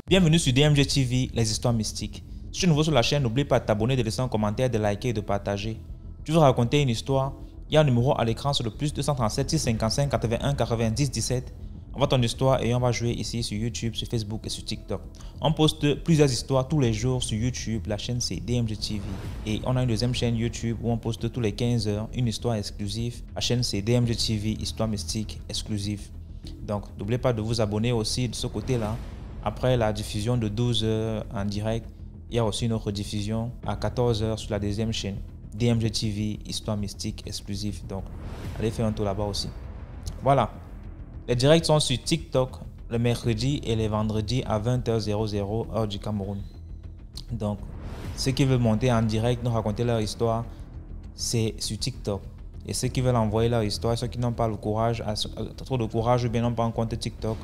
Bienvenue sur DMG TV, les histoires mystiques. Si tu es nouveau sur la chaîne, n'oublie pas de t'abonner, de laisser un commentaire, de liker et de partager. Tu veux raconter une histoire? Il y a un numéro à l'écran sur le plus 237 655 81 90 17. Envoie ton histoire et on va jouer ici sur YouTube, sur Facebook et sur TikTok. On poste plusieurs histoires tous les jours sur YouTube. La chaîne c'est DMG TV. Et on a une deuxième chaîne YouTube où on poste tous les 15 heures une histoire exclusive. La chaîne c'est DMG TV, histoire mystique exclusive. Donc n'oubliez pas de vous abonner aussi de ce côté-là. Après la diffusion de 12 heures en direct, il y a aussi une autre diffusion à 14 heures sur la deuxième chaîne. DMG TV, histoire mystique exclusive. Donc, allez faire un tour là-bas aussi. Voilà. Les directs sont sur TikTok le mercredi et les vendredis à 20h00 heure du Cameroun. Donc, ceux qui veulent monter en direct, nous raconter leur histoire, c'est sur TikTok. Et ceux qui veulent envoyer leur histoire, ceux qui n'ont pas le courage, trop de courage ou bien n'ont pas un compte TikTok,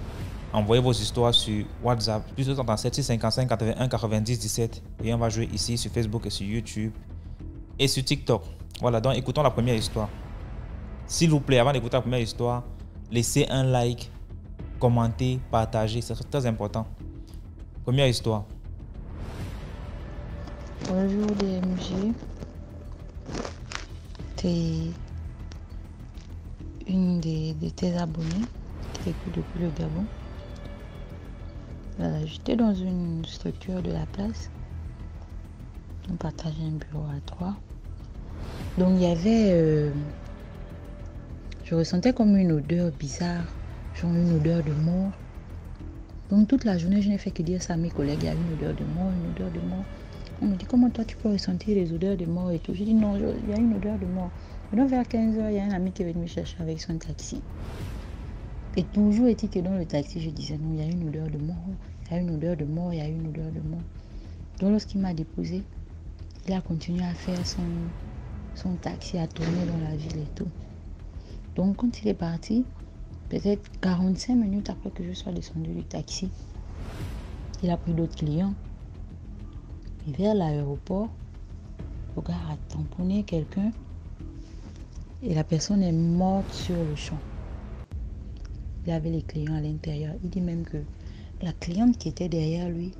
envoyez vos histoires sur WhatsApp, plus 237 655 81 90 17. Et on va jouer ici sur Facebook et sur YouTube et sur TikTok. Voilà, donc écoutons la première histoire. S'il vous plaît, avant d'écouter la première histoire, laissez un like, commentez, partagez, c'est très important. Première histoire. Bonjour DMG. T'es une de tes abonnés qui t'écoute depuis le Gabon. J'étais dans une structure de la place. On partageait un bureau à 3. Donc il y avait... je ressentais comme une odeur bizarre, genre une odeur de mort. Donc toute la journée, je n'ai fait que dire ça à mes collègues, il y a une odeur de mort, une odeur de mort. On me dit, comment toi tu peux ressentir les odeurs de mort et tout. J'ai dit, non, il y a une odeur de mort. Maintenant vers 15h, il y a un ami qui est venu me chercher avec son taxi. Et toujours est-il que dans le taxi, je disais, non, il y a une odeur de mort, il y a une odeur de mort, il y a une odeur de mort. Donc lorsqu'il m'a déposé, il a continué à faire son taxi, à tourner dans la ville et tout. Donc quand il est parti, peut-être 45 minutes après que je sois descendu du taxi, il a pris d'autres clients. Et vers l'aéroport, le gars a tamponné quelqu'un et la personne est morte sur le champ. Il avait les clients à l'intérieur. Il dit même que la cliente qui était derrière lui,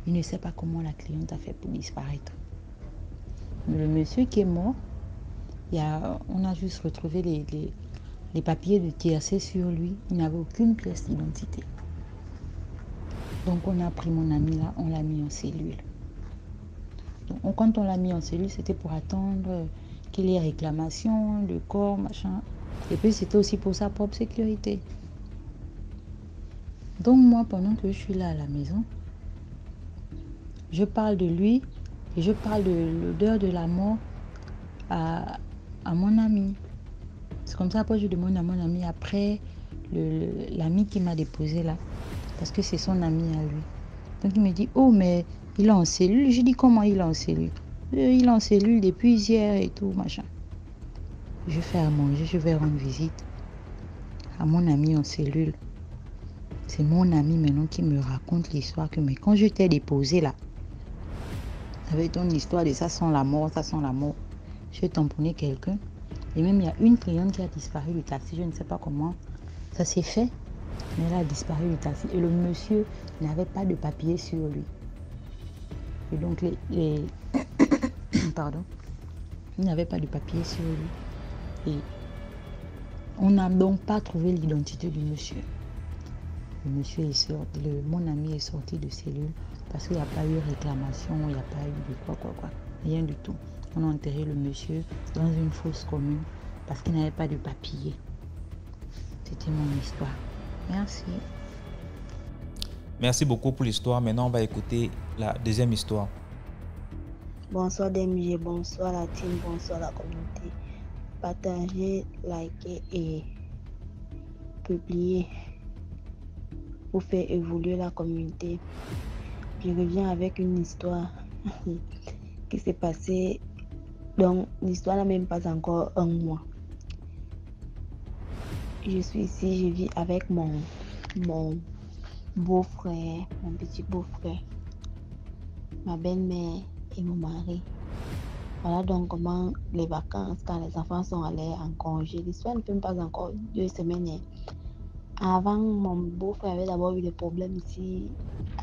il ne sait pas comment la cliente a fait pour disparaître. Mais le monsieur qui est mort, on a juste retrouvé les papiers de tiercé sur lui. Il n'avait aucune pièce d'identité. Donc on a pris mon ami là, on l'a mis en cellule. Donc quand on l'a mis en cellule, c'était pour attendre qu'il y ait réclamation, le corps, machin. Et puis c'était aussi pour sa propre sécurité. Donc moi, pendant que je suis là à la maison, je parle de lui et je parle de l'odeur de la mort à mon ami. C'est comme ça, après je demande à mon ami, après l'ami qui m'a déposé là, parce que c'est son ami à lui. Donc il me dit, oh mais il est en cellule. Je dis, comment il est en cellule? Il est en cellule depuis hier et tout, machin. Je fais à manger, je vais rendre visite à mon ami en cellule. C'est mon ami maintenant qui me raconte l'histoire que, mais quand je t'ai déposé là, avec ton histoire de ça sent la mort, ça sent la mort. J'ai tamponné quelqu'un. Et même il y a une cliente qui a disparu du taxi. Je ne sais pas comment ça s'est fait, mais elle a disparu du taxi. Et le monsieur n'avait pas de papier sur lui. Et donc pardon, il n'avait pas de papier sur lui. Et on n'a donc pas trouvé l'identité du monsieur. Le monsieur est sorti, mon ami est sorti de cellule parce qu'il n'y a pas eu réclamation, il n'y a pas eu de quoi, rien du tout. On a enterré le monsieur dans une fosse commune parce qu'il n'avait pas de papier. C'était mon histoire. Merci. Merci beaucoup pour l'histoire. Maintenant, on va écouter la deuxième histoire. Bonsoir DMG, bonsoir la team, bonsoir la communauté. Partagez, likez et publiez pour faire évoluer la communauté. Je reviens avec une histoire qui s'est passée. Donc l'histoire n'a même pas encore un mois. Je suis ici, je vis avec mon beau-frère, mon petit beau-frère, ma belle-mère et mon mari. Voilà donc comment les vacances, quand les enfants sont allés en congé. L'histoire ne fait pas encore 2 semaines. Avant, mon beau-frère avait d'abord eu des problèmes ici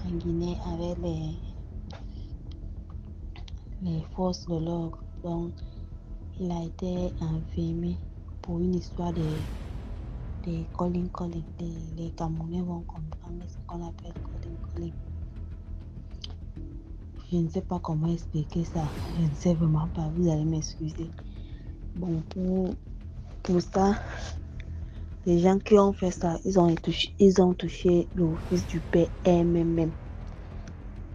en Guinée avec les forces de l'ordre. Donc, il a été enfermé pour une histoire de calling. Les Camerounais vont comprendre ce qu'on appelle calling. Je ne sais pas comment expliquer ça. Je ne sais vraiment pas. Vous allez m'excuser. Bon, pour ça, les gens qui ont fait ça, ils ont touché l'office du PMM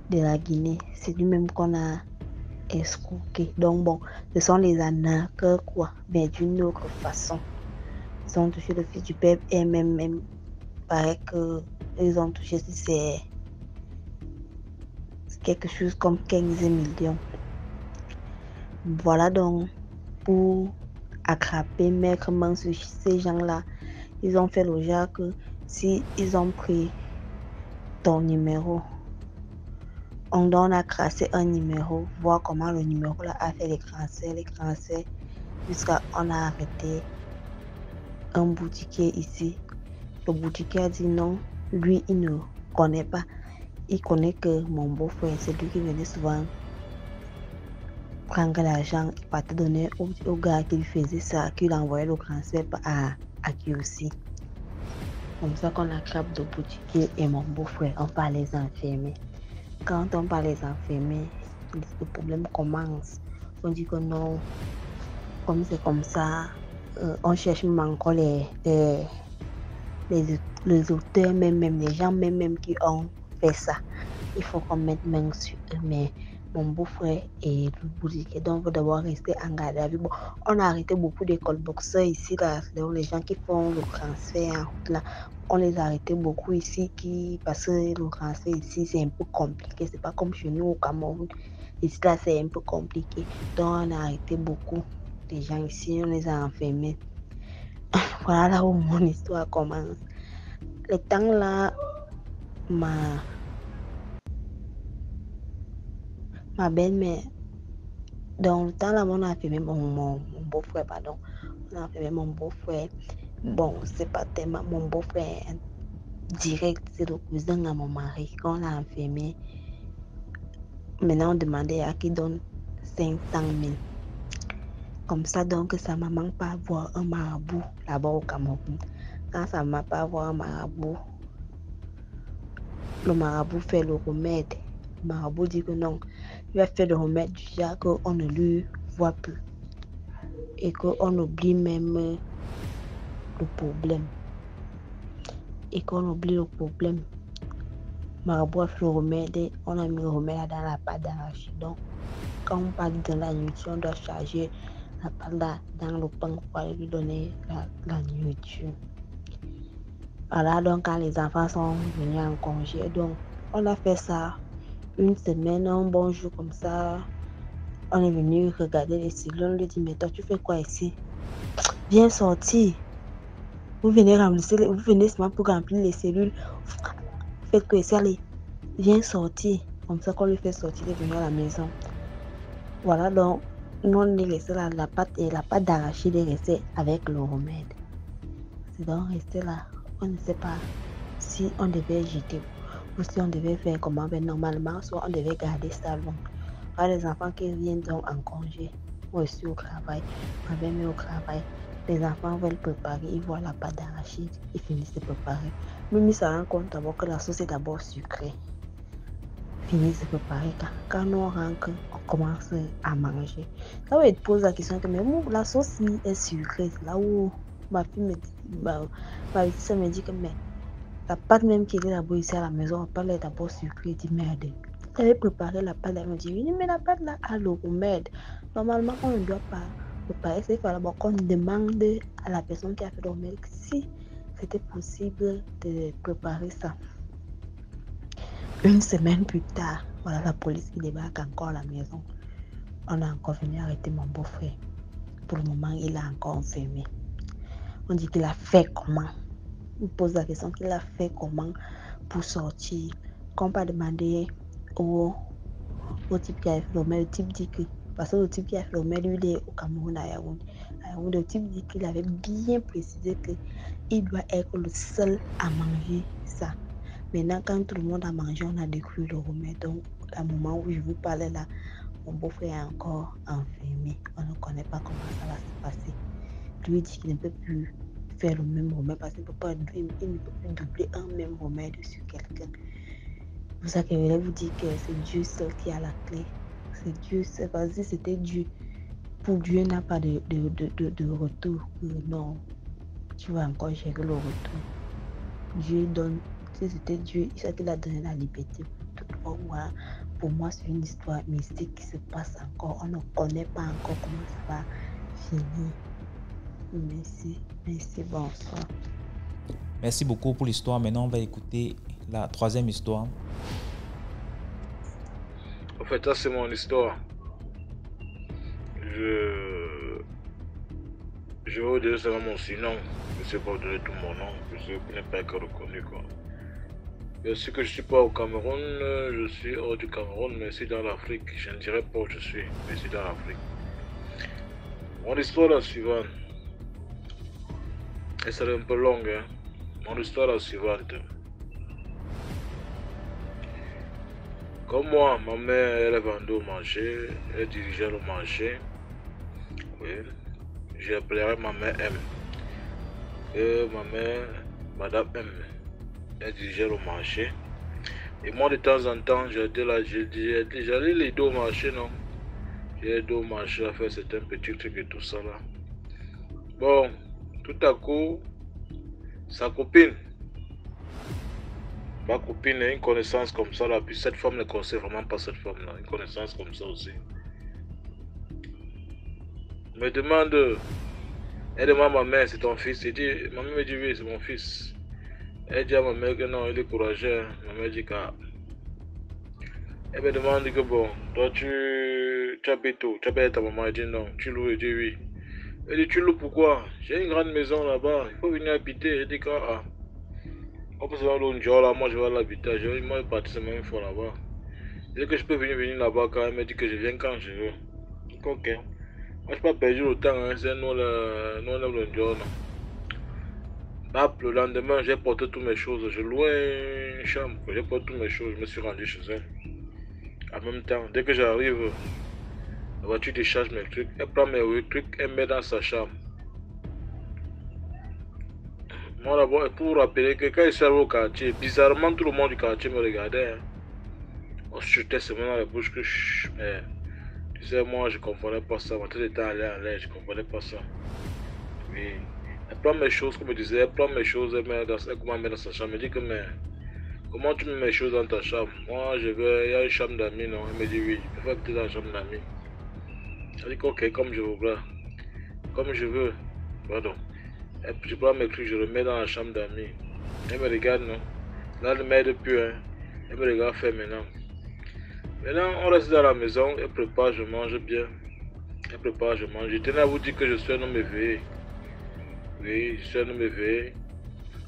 de la Guinée. C'est lui-même qu'on a escroqué. Donc bon, ce sont les arnaqueurs quoi, mais d'une autre façon. Ils ont touché l'office du PMM. Paraît que ils ont touché si c'est quelque chose comme 15 millions. Voilà donc pour attraper maîtrement ces gens-là. Ils ont fait le genre que si ils ont pris ton numéro, on a tracé un numéro, voir comment le numéro là a fait les transferts, jusqu'à on a arrêté un boutiquier ici. Le boutiquier a dit non, lui il ne connaît pas. Il connaît que mon beau-frère, c'est lui qui venait souvent prendre l'argent, il partait donner au gars qui lui faisait ça, qui lui envoyait le transfert à qui aussi. Comme ça qu'on attrape le boutiquier et mon beau-frère, on part les enfermer. Quand on part les enfermer, le problème commence. On dit que non, comme c'est comme ça, on cherche même encore les auteurs, même les gens même qui ont fait ça. Il faut qu'on mette main sur eux. Mais mon beau-frère et le boutiquier, donc il faut d'abord rester en garde à vue. Bon, on a arrêté beaucoup d'écoles boxeurs ici, là, donc les gens qui font le transfert en route là. On les a arrêtés beaucoup ici parce que le transfert ici c'est un peu compliqué. C'est pas comme chez nous au Cameroun. Ici là c'est un peu compliqué. Donc on a arrêté beaucoup de gens ici, on les a enfermés. Voilà là où mon histoire commence. Le temps là, ma belle-mère, dans le temps là, on a enfermé mon beau-frère, pardon. On a enfermé mon beau-frère. Bon, c'est pas tellement mon beau-frère direct, c'est le cousin à mon mari. Quand on l'a enfermé, maintenant on demandait à qui donne 500 000. Comme ça, donc, sa maman peut avoir un marabout là-bas au Cameroun. Quand sa maman peut avoir un marabout, le marabout fait le remède. Le marabout dit que non, il va faire le remède du genre qu'on ne lui voit plus. Et qu'on oublie même le problème. Marabout a fait le remède, on a mis le remède dans la pâte d'arachide. Donc, quand on parle de la nourriture, on doit charger la pâte dans le pain pour aller lui donner la nourriture. Voilà, donc quand les enfants sont venus en congé, donc on a fait ça une semaine, un bon jour comme ça. On est venu regarder les cellules, on lui dit, mais toi tu fais quoi ici? Viens sortir. Vous venez seulement pour remplir les cellules. Faites que ça, allez, viens sortir. Comme ça qu'on lui fait sortir, il est venu à la maison. Voilà, donc nous on est resté là, la pâte d'arachide est restée avec le remède. C'est donc resté là. On ne sait pas si on devait jeter ou si on devait faire comment. Mais normalement, soit on devait garder ça long. Voilà, les enfants qui viennent donc en congé ou aussi au travail, on avait mis au travail. Les enfants veulent préparer, ils voient la pâte d'arachide, ils finissent de préparer. Même ils se rendent compte d'abord que la sauce est d'abord sucrée. Finissent de préparer. Quand nous on rentre, on commence à manger. Là où ils te posent la question que mais la sauce est sucrée, c'est là où ma fille me dit, ma petite soeur me dit que mais la pâte même qui est là-bas ici à la maison, elle est d'abord sucrée. Je dis merde. Tu avais préparé la pâte, elle me dit oui, mais la pâte là a le remède. Normalement, on ne doit pas préparer. C'est d'abord qu'on demande à la personne qui a fait le remède si c'était possible de préparer ça. Une semaine plus tard, voilà la police qui débarque encore à la maison. On a encore venu arrêter mon beau-frère. Pour le moment, il est encore enfermé. On dit qu'il a fait comment? On pose la question qu'il a fait comment pour sortir. Quand on va demander au type qui a fait le remède, le type dit que, parce que le type qui a fait le remède, lui, il est au Cameroun, à où le type dit qu'il avait bien précisé qu'il doit être le seul à manger ça. Maintenant, quand tout le monde a mangé, on a découvert le remède. Donc, à un moment où je vous parlais là, mon beau-frère est encore enfermé. On ne connaît pas comment ça va se passer. Lui dit qu'il ne peut plus faire le même remède parce qu'il ne peut plus doubler un même remède sur quelqu'un. C'est pour ça que je voulais vous dire que c'est Dieu seul qui a la clé. C'est Dieu seul. Parce que si c'était Dieu, pour Dieu n'a pas de retour. Non, tu vas encore gérer le retour. Dieu donne. Si c'était Dieu, il qu'il a donné la liberté pour tout. Pour moi, c'est une histoire mystique qui se passe encore. On ne connaît pas encore comment ça va finir. Merci, bonsoir. Merci beaucoup pour l'histoire. Maintenant, on va écouter la troisième histoire. En fait, ça, c'est mon histoire. Je vais vous dire seulement mon surnom. Je ne sais pas vous donner tout mon nom, parce que je n'ai pas encore reconnu, quoi. Bien sûr que je ne suis pas au Cameroun, je suis hors du Cameroun, mais c'est dans l'Afrique. Je ne dirais pas où je suis, mais c'est dans l'Afrique. Mon histoire est la suivante. Et ça est un peu longue, hein. Mon histoire est la suivante. Comme moi, ma mère, elle vendait au marché, elle dirigeait le marché. Oui. J'appellerai ma mère M. Et ma mère, Madame M, elle dirigeait le marché. Et moi, de temps en temps, j'allais les deux au marché, non? J'allais deux au marché à faire certains petits trucs et tout ça là. Bon, tout à coup, sa copine, ma copine a une connaissance comme ça là, puis cette femme ne connaissait vraiment pas cette femme là, une connaissance comme ça aussi. Me demande, elle demande à ma mère, c'est ton fils? Elle dit, ma mère me dit oui, c'est mon fils. Elle dit à ma mère que non, il est courageux. Ma mère dit que. Elle me demande que bon, toi tu habites où? Tu habites ta maman? Elle dit non. Tu loues? Elle dit oui. Elle dit tu loues pourquoi? J'ai une grande maison là-bas, il faut venir habiter. Elle dit que ah. On peut se voir l'autre jour là, moi je vais l'habiter. Moi je vais partir seulement une fois là-bas. Elle dit que je peux venir là-bas quand elle me dit que je viens quand je veux. Ok. Moi je peux pas perdre le temps, hein. C'est nous le jour non. Le lendemain, j'ai porté toutes mes choses. Je louais une chambre. J'ai porté toutes mes choses. Je me suis rendu chez elle. En même temps, dès que j'arrive, la voiture décharge mes trucs. Elle prend mes trucs, elle met dans sa chambre. Moi d'abord, pour vous rappeler que quand je suis arrivé au quartier, bizarrement tout le monde du quartier me regardait. Hein. On chutait seulement dans la bouche que mais tu sais, moi je comprenais pas ça. Ma tête était allée en l'air, je comprenais pas ça. Oui. Elle prend mes choses, comme je disais, elle prend mes choses, elle met dans sa chambre. Elle dit que mais comment tu mets mes choses dans ta chambre? Moi je veux, il y a une chambre d'amis, non? Elle me dit oui, je peux habiter dans la chambre d'amis. Elle dit ok, comme je veux, comme je veux, pardon. Je prends mes trucs, je les mets dans la chambre d'amis. Elle me regarde, non? Là, elle ne m'aide plus, hein. Elle me regarde faire maintenant. Maintenant, on reste dans la maison, elle prépare, je mange bien. Elle prépare, je mange. Je tenais à vous dire que je suis un homme éveillé. Oui, je suis un homme éveillé.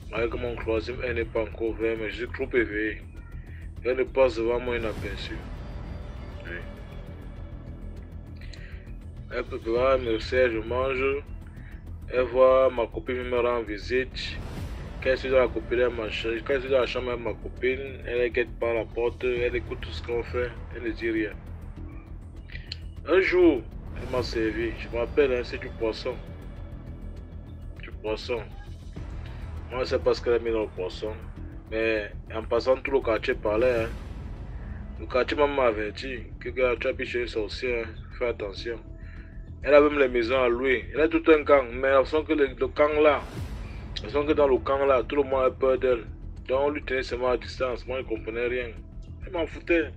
Malgré que mon troisième œil n'est pas encore ouvert, mais je suis trop éveillé. Elle ne passe devant moi inaperçue. Oui. Elle prépare, elle me sert, je mange. Elle voit ma copine me rend visite. Quand je suis dans la copine, quand je suis dans la chambre avec ma copine, elle guette par la porte, elle écoute tout ce qu'on fait, elle ne dit rien. Un jour, elle m'a servi, je me rappelle, hein, c'est du poisson. Du poisson. Moi, je ne sais pas ce qu'elle a mis dans le poisson. Mais en passant, tout le quartier parlait. Hein. Le quartier m'a averti que tu as chez une sorcière, fais attention. Elle a même les maisons à louer. Elle a tout un camp, mais elles sont que le camp là. Elles sont que dans le camp là, tout le monde a peur d'elle. Donc on lui tenait seulement à distance, moi je ne comprenais rien. Elle m'en foutait.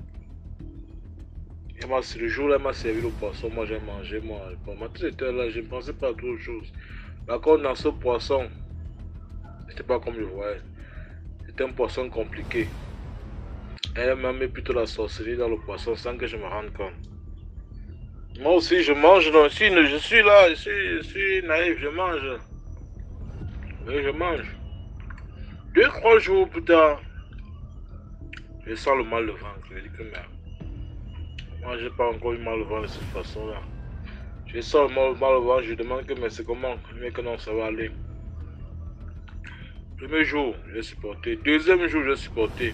Le jour-là, elle m'a servi le poisson, moi j'ai mangé, moi. Ma tête était là, je ne pensais pas à d'autres choses. Par contre, dans ce poisson, c'était pas comme je voyais. C'était un poisson compliqué. Elle m'a mis plutôt la sorcellerie dans le poisson sans que je me rende compte. Moi aussi, je mange, non, je suis là, je suis naïf, je mange. Oui, je mange. 2-3 jours plus tard, je sens le mal de ventre. Je dis que merde. Moi, j'ai pas encore eu mal de ventre de cette façon-là. Je sens mal au ventre, je demande que mais c'est comment? Mais que non, ça va aller. Premier jour, j'ai supporté. Deuxième jour, j'ai supporté.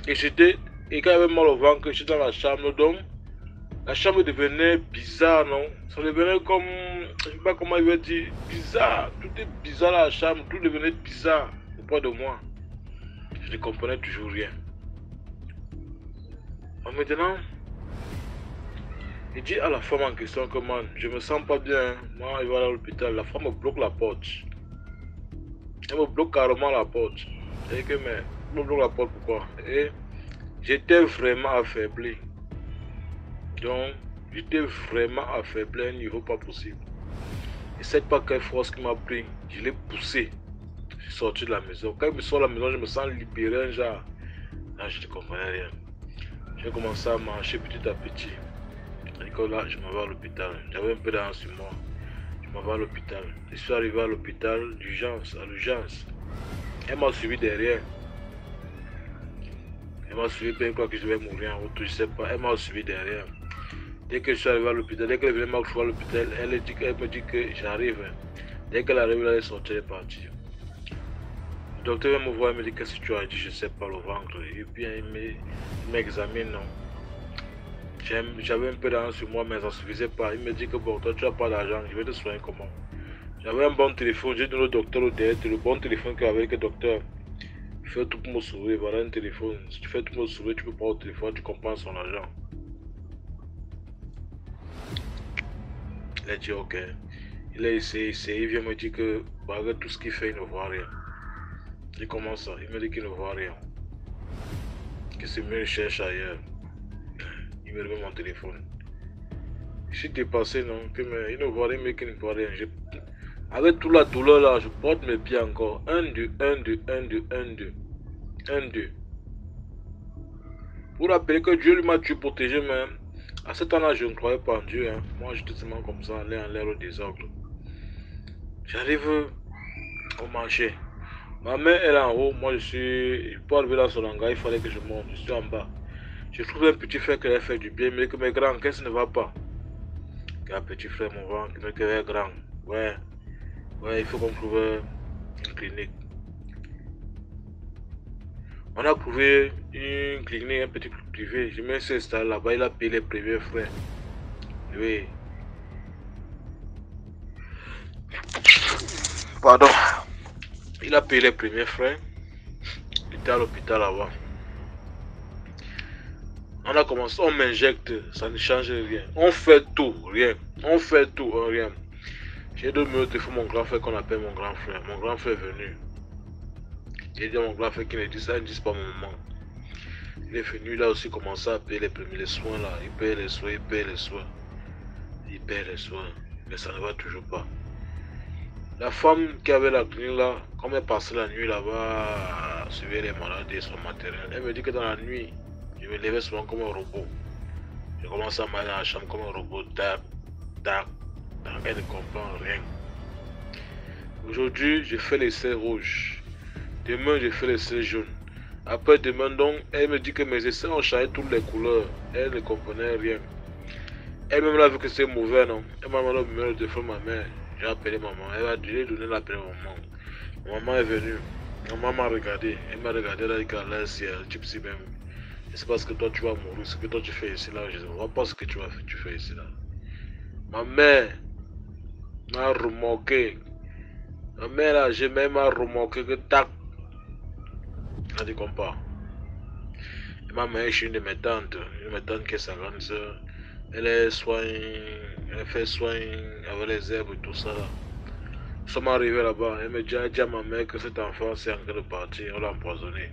Et quand il y avait mal au ventre, j'étais dans la chambre, donc la chambre devenait bizarre, non? Ça devenait comme, je ne sais pas comment il va dire, bizarre. Tout est bizarre dans la chambre, tout devenait bizarre auprès de moi. Je ne comprenais toujours rien. Maintenant, il dit à la femme en question que man, je me sens pas bien, hein. Moi, il va à l'hôpital. La femme me bloque la porte. Elle me bloque carrément la porte. Je dis que mais, elle me bloque la porte pourquoi? Et j'étais vraiment affaibli. Donc, j'étais vraiment affaibli à un niveau pas possible. Et c'est pas quelle force qui m'a pris. Je l'ai poussé. Je suis sorti de la maison. Quand je me sors de la maison, je me sens libéré, genre. Là, je ne comprenais rien. J'ai commencé à marcher petit à petit. Et là, je m'en vais à l'hôpital. J'avais un peu d'argent sur moi. Je m'en vais à l'hôpital. Je suis arrivé à l'hôpital d'urgence, à l'urgence. Elle m'a suivi derrière. Elle m'a suivi, bien quoi que je vais mourir en route, je sais pas. Elle m'a suivi derrière. Dès que je suis arrivé à l'hôpital, dès qu'elle venait m'accoucher à l'hôpital, elle me dit que j'arrive. Dès qu'elle arrive, elle est sortie, elle est partie. Le docteur me voit, il me dit qu'est-ce que tu as dit, je sais pas, le ventre. Et puis il m'examine, non. J'avais un peu d'argent sur moi, mais ça ne suffisait pas. Il me dit que bon, toi tu n'as pas d'argent, je vais te soigner comment? J'avais un bon téléphone, j'ai donné au docteur au derrière, le bon téléphone qu'il avait avec le docteur. Fais tout pour me sauver, voilà un téléphone. Si tu fais tout pour me sauver, tu peux prendre au téléphone, tu comprends son argent. Il a dit ok. Il a essayé, il vient me dire que malgré tout ce qu'il fait, il ne voit rien. Il commence ça, il me dit qu'il ne voit rien. Que c'est mieux, il cherche ailleurs. Il me remet mon téléphone. Je suis dépassé, non? Mais il ne voit rien, mais qu'il ne voit rien. Avec toute la douleur là, je porte mes pieds encore. 1, 2, 1, 2, 1, 2, 1, 2. 1, 2. Pour rappeler que Dieu lui m'a tué protégé même. À ce temps-là, je ne croyais pas en Dieu. Hein. Moi, j'étais seulement comme ça, aller en l'air au désordre. J'arrive au marché. Ma mère, elle est en haut. Moi, je peux arriver dans son hangar. Il fallait que je monte. Je suis en bas. Je trouve un petit frère qui a fait du bien, mais que mes grands, qu'est-ce qui ne va pas? Un petit frère, mon ventre, qui est grand. Ouais, il faut qu'on trouve une clinique. On a trouvé une clinique, un petit truc privé. Je me suis installé là-bas, il a payé les premiers frais. Oui. Pardon. Il a payé les premiers frais. Il était à l'hôpital là-bas. On a commencé, on m'injecte, ça ne change rien. On fait tout, rien. On fait tout, rien. J'ai 2 minutes, il faut mon grand frère qu'on appelle mon grand frère. Mon grand frère est venu. J'ai dit à mon grand frère qu'il ne dise pas mon maman. Il est venu, il a aussi commencé à payer les soins là. Il paye les soins, il paye les soins. Il paye les soins. Mais ça ne va toujours pas. La femme qui avait la clinique là, comme elle passait la nuit là-bas, suivait les malades et son matériel, elle me dit que dans la nuit, je me levais souvent comme un robot. Je commence à m'aller dans la chambre comme un robot. Tac, tac, tac. Elle ne comprend rien. Aujourd'hui, je fais l'essai rouge. Demain, je fais l'essai jaune. Après demain, donc, elle me dit que mes essais ont changé toutes les couleurs. Elle ne comprenait rien. Elle-même a vu que c'est mauvais, non? Elle m'a demandé le numéro de téléphone de ma mère. J'ai appelé maman. Elle a donné l'appel à maman. Maman est venue. Maman m'a regardé. Elle m'a regardé. Elle a dit qu'elle a un type si même. C'est parce que toi tu vas mourir. Ce que toi tu fais ici là. Je ne vois pas ce que tu fais ici là. Ma mère m'a remarqué. Ma mère là, j'ai même remarqué que tac. Elle a dit qu'on part. Et ma mère, je suis une de mes tantes. Une de mes tantes qui est sa grande soeur. Elle fait soin avec les herbes et tout ça là. Nous sommes arrivés là-bas. Elle me dit à ma mère que cet enfant c'est en train de partir. On l'a empoisonné.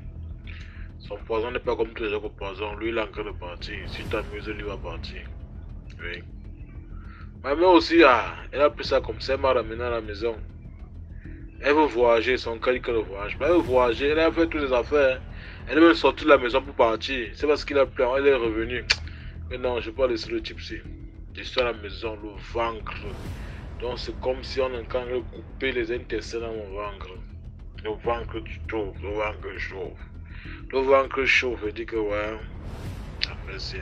Son poison n'est pas comme tous les autres poisons. Lui, il est en train de partir. Si tu t'amuses, lui va partir. Oui. Ma mère aussi, elle a pris ça comme ça. Elle m'a ramené à la maison. Elle veut voyager. Son cœur dit qu'elle ne voyage pas. Elle veut voyager. Elle a fait toutes les affaires. Elle est même sortie de la maison pour partir. C'est parce qu'il a pris. Elle est revenue. Mais non, je ne vais pas laisser le type ci. Je suis à la maison, le ventre. Donc c'est comme si on est en train de couper les intestins dans mon ventre. Le ventre du tout. Le ventre chauffe. Le ventre chaud veut dire que ouais, merci.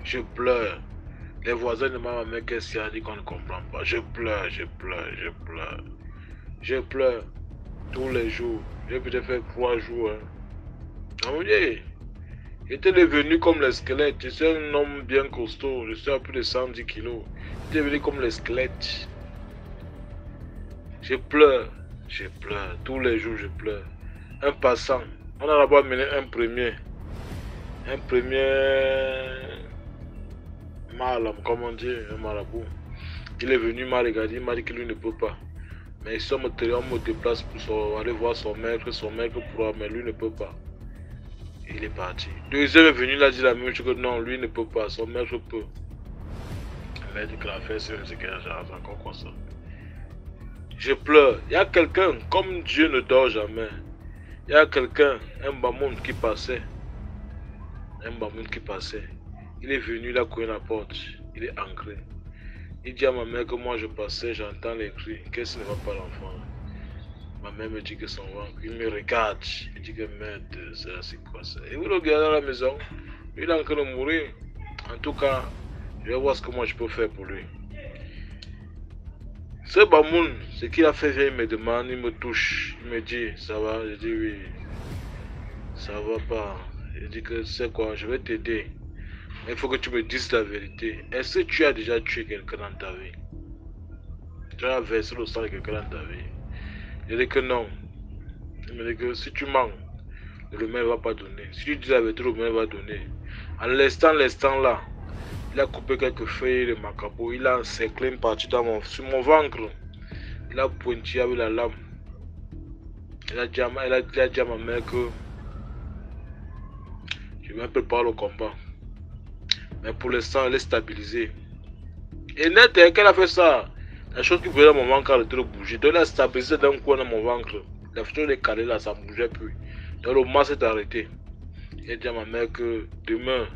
Je pleure. Les voisins de ma mère, qu'est-ce qu'il y a dit qu'on ne comprend pas. Je pleure, je pleure, je pleure. Je pleure tous les jours. J'ai peut-être fait 3 jours. Ah oui, j'étais devenu comme les squelettes. Je suis un homme bien costaud. Je suis à plus de 110 kilos. J'étais devenu comme les squelettes. Je pleure. Tous les jours, je pleure. Un passant. On a là-bas mené un premier. Un premier malam, comme on dit, un marabout. Il est venu, m'a regardé, il m'a dit que lui ne peut pas. Mais ici, on me déplace pour aller voir son maître pourra, mais lui ne peut pas. Et il est parti. Deuxième est venu, il a dit la même chose que non, lui ne peut pas, son maître peut. Le maître qui l'a fait, c'est encore comme ça. Je pleure. Il y a quelqu'un, comme Dieu ne dort jamais. Il y a quelqu'un, un bamoun qui passait. Un bamoun qui passait. Il est venu, il a cogné la porte. Il est ancré. Il dit à ma mère que moi je passais, j'entends les cris. Qu'est-ce qui ne va pas l'enfant? Ma mère me dit que son ventre. Il me regarde. Il dit que merde, c'est quoi ça? Et vous le regardez à la maison. Il est en train de mourir. En tout cas, je vais voir ce que moi je peux faire pour lui. Ce bamoun, ce qu'il a fait, il me demande, il me touche. Il me dit, ça va? Je dis oui. Ça va pas. Il dit que c'est quoi? Je vais t'aider. Il faut que tu me dises la vérité. Est-ce que tu as déjà tué quelqu'un dans ta vie? Tu as versé le sang de quelqu'un dans ta vie? Je dis que non. Il me dit que si tu mens, le maire ne va pas donner. Si tu dis la vérité, le maire va donner. En l'instant là, il a coupé quelques feuilles de macabre. Il a encerclé une partie sur mon ventre. Il a pointillé avec la lame. Il a dit à ma mère que je vais préparer le combat. Mais pour l'instant, elle est stabilisée. Et net, qu'elle a fait ça, la chose qui bougeait dans mon ventre arrêtait de bouger. Donc elle a stabilisé d'un coin dans mon ventre. La chose est calée là, ça ne bougeait plus. Donc le masque s'est arrêté. Elle dit à ma mère que demain,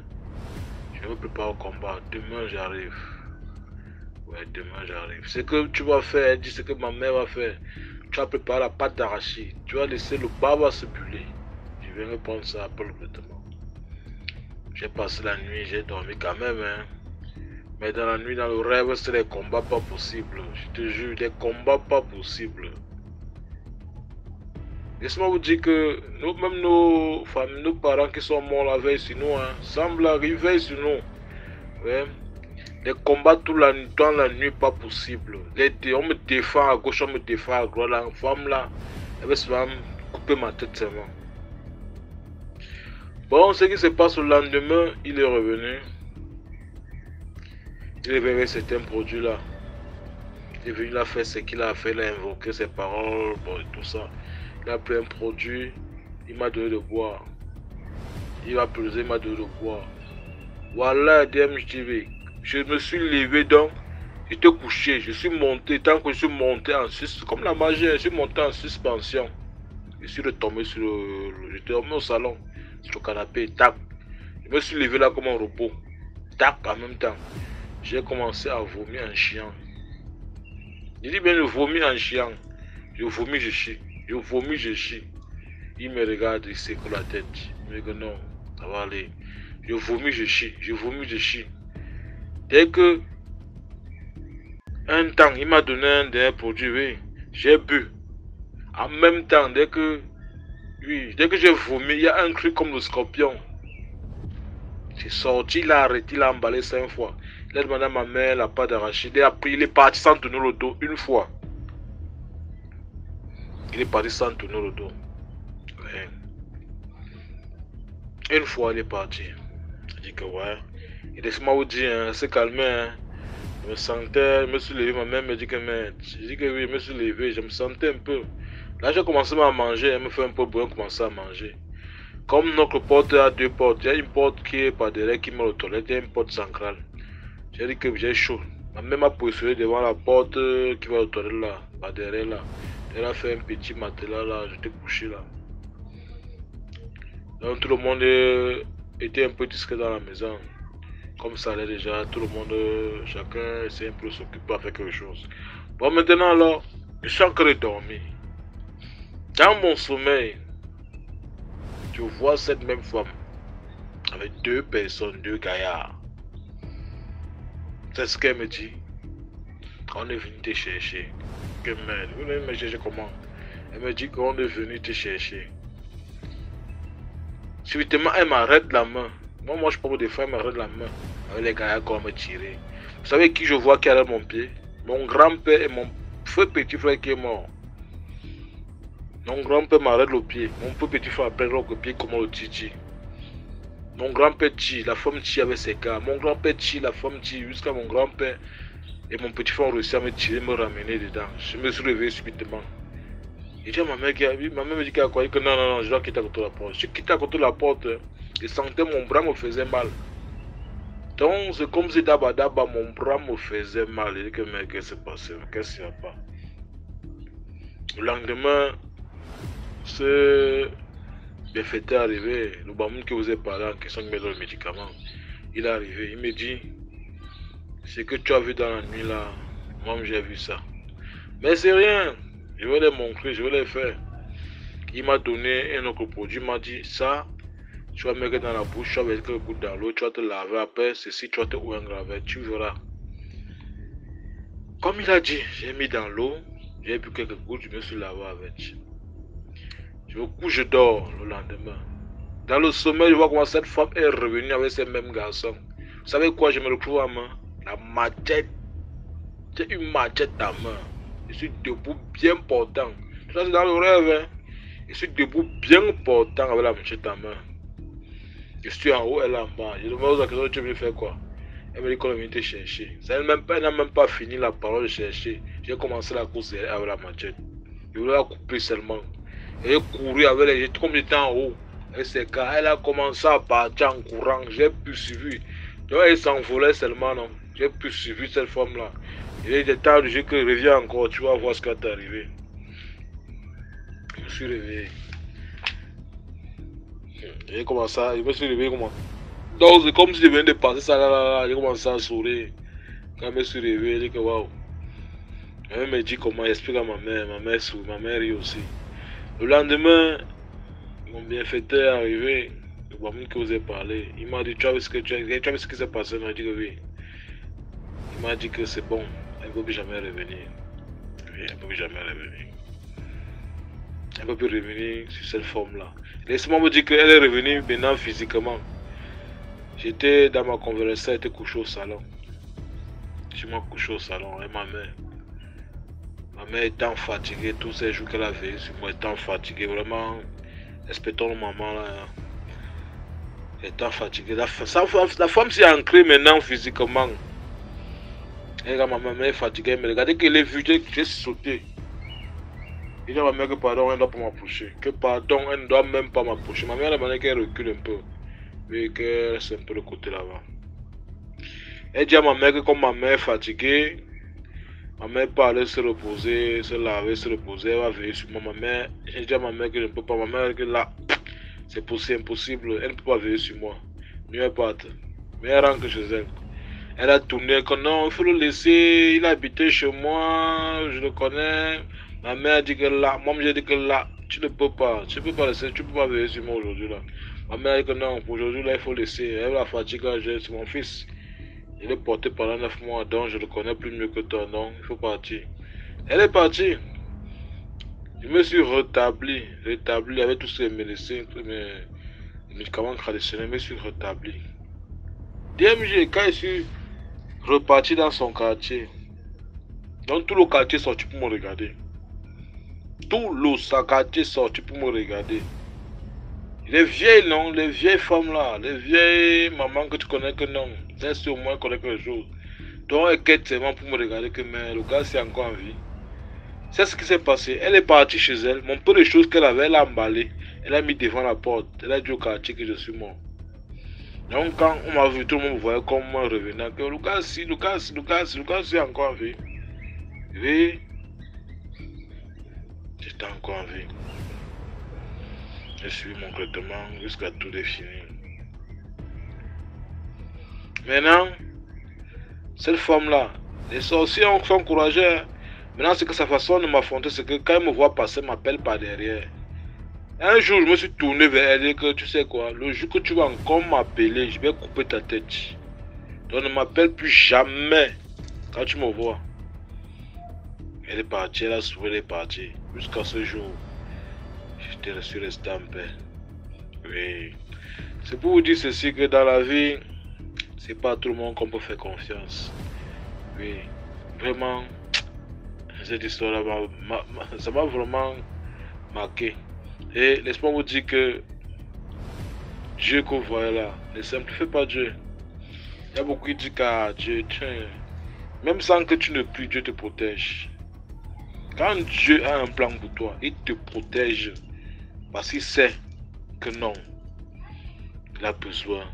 je me prépare au combat. Demain, j'arrive. Ouais, demain, j'arrive. Ce que tu vas faire, elle dit ce que ma mère va faire. Tu vas préparer la pâte d'arachide. Tu vas laisser le baba se buller. Je vais reprendre ça après le vêtement. J'ai passé la nuit, j'ai dormi quand même. Hein. Mais dans la nuit, dans le rêve, c'est des combats pas possibles. Je te jure, des combats pas possibles. Laisse-moi vous dire que même nos familles, nos parents qui sont morts la veille sur nous, hein, semblent arriver sur nous. Ouais. Des combats toute la nuit, dans la nuit, pas possible. On me défend à gauche, on me défend à droite. La femme là, elle va souvent me couper ma tête seulement. Bon, ce qui se passe le lendemain, il est revenu. Il est venu avec certains produits là. Il est venu, il a fait ce qu'il a fait, il a invoqué ses paroles, bon, et tout ça. Il a pris un produit, il m'a donné de boire. Il a pesé, il m'a donné de boire. Voilà, DMJTV. Je me suis levé donc, j'étais couché, je suis monté, tant que je suis monté en suspension, comme la magie, je suis monté en suspension. Je suis retombé sur j'étais au salon. Sur le canapé, tac. Je me suis levé là comme un robot. Tac, en même temps. J'ai commencé à vomir en chiant. Je dis bien, je vomis en chiant. Je vomis, je chie. Je vomis, je chie. Il me regarde, il secoue la tête. Il me dit que non, ça va aller. Je vomis, je chie. Je vomis, je chie. Dès que un temps, il m'a donné un dernier produit, oui. J'ai bu. En même temps, dès que j'ai vomi, il y a un cri comme le scorpion. C'est sorti, il a arrêté, il a emballé 5 fois. Il a demandé à ma mère la pâte d'arachide. Il est parti sans tourner le dos une fois. Il est parti sans tourner le dos. Ouais. Une fois, il est parti. Je dis que ouais. Et laisse-moi vous dire, hein, c'est calmé. Hein. Je me sentais, je me suis levé, ma mère me dit que merde. Je dis que oui, je me suis levé, je me sentais un peu. Là, j'ai commencé à manger, elle me fait un peu bouillon, commencer à manger. Comme notre porte a 2 portes, il y a une porte qui est par derrière qui met aux toilettes, il y a une porte centrale. J'ai dit que j'ai chaud. Ma mère m'a positionné devant la porte qui va aux toilettes là, par derrière là. Elle a fait un petit matelas là, j'étais couché là. Donc tout le monde était un peu discret dans la maison. Comme ça allait déjà, tout le monde, chacun essaie un peu de s'occuper à faire quelque chose. Bon maintenant là, je suis en train de dormir. Dans mon sommeil, je vois cette même femme avec 2 personnes, 2 gaillards. C'est ce qu'elle me dit. On est venu te chercher. Que merde, vous venez me chercher comment? Elle me dit qu'on est venu te chercher. Subitement, elle m'arrête la main. Moi, je prends des fois, elle m'arrête la main. Avec les gars, qui me tirer. Vous savez qui je vois qui a mon pied? Mon grand-père et mon feu petit frère qui est mort. Mon grand-père m'arrête le pied. Mon feu petit frère après le pied comme le titi. Mon grand-père tire, la femme tire avec ses gars. Mon grand-père tire, la femme tire. Jusqu'à mon grand-père et mon petit frère ont réussi à me tirer, me ramener dedans. Je me suis réveillé subitement. Et j'ai ma mère me dit qu'elle a croyé que non, je dois quitter à côté de la porte. Je quittais à côté de la porte et sentais mon bras me faisait mal. Donc c'est comme si d'abord mon bras me faisait mal. Je dis que mais qu'est-ce qui s'est passé? Qu'est-ce qu'il n'y a pas? Le lendemain, ce bienfaiteur est arrivé. Le bamoun que vous avez parlé en question de mettre le médicament. Il est arrivé, il me dit ce que tu as vu dans la nuit là, moi j'ai vu ça. Mais c'est rien. Je vais les montrer, je vais les faire. Il m'a donné un autre produit, il m'a dit ça, tu vas mettre dans la bouche, tu vas mettre quelques gouttes dans l'eau, tu vas te laver après, ceci, tu vas te engraver, tu verras. Comme il a dit, j'ai mis dans l'eau, j'ai bu quelques gouttes, je me suis lavé avec. Je me couche, je dors le lendemain. Dans le sommeil, je vois comment cette femme est revenue avec ces mêmes garçons. Vous savez quoi, je me retrouve à main? La machette. J'ai une machette à main. Je suis debout bien portant. Ça c'est dans le rêve. Hein? Je suis debout bien portant avec la machette à main. Je suis en haut, elle est en bas. Je demande aux acteurs, tu veux faire quoi? Elle me dit qu'on est venu te chercher. Elle n'a même pas fini la parole de chercher. J'ai commencé la course avec la machette. Je voulais la couper seulement. Elle est couru avec les jets, comme j'étais en haut. Et c'est quand elle a commencé à partir en courant, j'ai poursuivi. Donc elle s'envolait seulement, non. J'ai poursuivi cette femme-là. Il était tard du jeu que je reviens encore, tu vas voir ce qui est arrivé. Je me suis réveillé. J'ai commencé à... Je me suis réveillé comment? Donc c'est comme si je venais de passer ça là. J'ai commencé à sourire. Quand je me suis réveillé, j'ai dit que waouh. Elle me dit comment, explique à ma mère sourit, ma mère rit aussi. Le lendemain, mon bienfaiteur est arrivé, le bamoun que vous avez parlé. Il m'a dit, tu as vu ce qui s'est passé? Il m'a dit que oui. Il m'a dit que c'est bon, elle ne peut plus jamais revenir. Oui, elle ne peut plus jamais revenir. Elle ne peut plus revenir sur cette forme-là. Laissez-moi me dire qu'elle est revenue maintenant physiquement. J'étais dans ma conversation, elle était couchée au salon. Je m'ai couché au salon et ma mère. Ma mère étant fatiguée, tous ces jours qu'elle a veillé sur moi, étant fatiguée, vraiment, respectons le maman là. Étant fatiguée, la femme s'est ancrée maintenant physiquement. Et quand ma mère est fatiguée, elle me regardait qu'elle est vue, j'ai sauté. Il dit à ma mère que pardon, elle ne doit pas m'approcher. Que pardon, elle ne doit même pas m'approcher. Ma mère a demandé qu'elle recule un peu. Mais qu'elle reste un peu le côté là-bas. Elle dit à ma mère que comme ma mère est fatiguée, ma mère peut aller se reposer, se laver, se reposer, elle va veiller sur moi. Ma mère, j'ai dit à ma mère que je ne peux pas. Ma mère que là, c'est impossible, elle ne peut pas veiller sur moi. Mieux elle parte. Mais elle rentre chez elle. Elle a tourné que non, il faut le laisser, il a habité chez moi, je le connais. Ma mère a dit que là, moi j'ai dit que là, tu ne peux pas laisser, tu ne peux pas veiller sur moi aujourd'hui là. Ma mère a dit que non, pour aujourd'hui là, il faut laisser. Elle a fatigué, c'est mon fils. Il est porté pendant 9 mois, donc je le connais plus mieux que toi, donc il faut partir. Elle est partie. Je me suis rétabli avec tous ces médecins, mes médicaments traditionnels, je me suis rétabli. DMG, quand je suis reparti dans son quartier, donc tout le quartier est sorti pour me regarder. Tout le quartier est sorti pour me regarder. Les vieilles, non, les vieilles femmes là, les vieilles mamans que tu connais que non, elles sur moi connaissent quelque chose. Donc elles quittent seulement pour me regarder que mais le gars c'est encore en vie. C'est ce qui s'est passé. Elle est partie chez elle, mon peu de choses qu'elle avait, elle a emballé. Elle a mis devant la porte. Elle a dit au quartier que je suis mort. Donc quand on m'a vu, tout le monde me voyait comme moi revenant, que Lucas c'est encore en vie. Oui, j'étais encore en vie. Je suis mon traitement jusqu'à tout définir. Maintenant, cette femme-là, les sorciers sont courageux. Maintenant, c'est que sa façon de m'affronter, c'est que quand elle me voit passer, elle m'appelle par derrière. Un jour, je me suis tourné vers elle et que tu sais quoi, le jour que tu vas encore m'appeler, je vais couper ta tête. Donc ne m'appelle plus jamais quand tu me vois. Elle est partie, elle a sauvé, elle est partie. Jusqu'à ce jour, je suis resté en paix. Oui. C'est pour vous dire ceci que dans la vie, c'est pas à tout le monde qu'on peut faire confiance. Oui. Vraiment, cette histoire-là, ça m'a vraiment marqué. Et laisse-moi vous dire que Dieu que vous voyez là, ne simplifie pas Dieu. Il y a beaucoup qui disent qu'à Dieu, même sans que tu ne pries, Dieu te protège. Quand Dieu a un plan pour toi, il te protège. Parce qu'il sait que non, il a besoin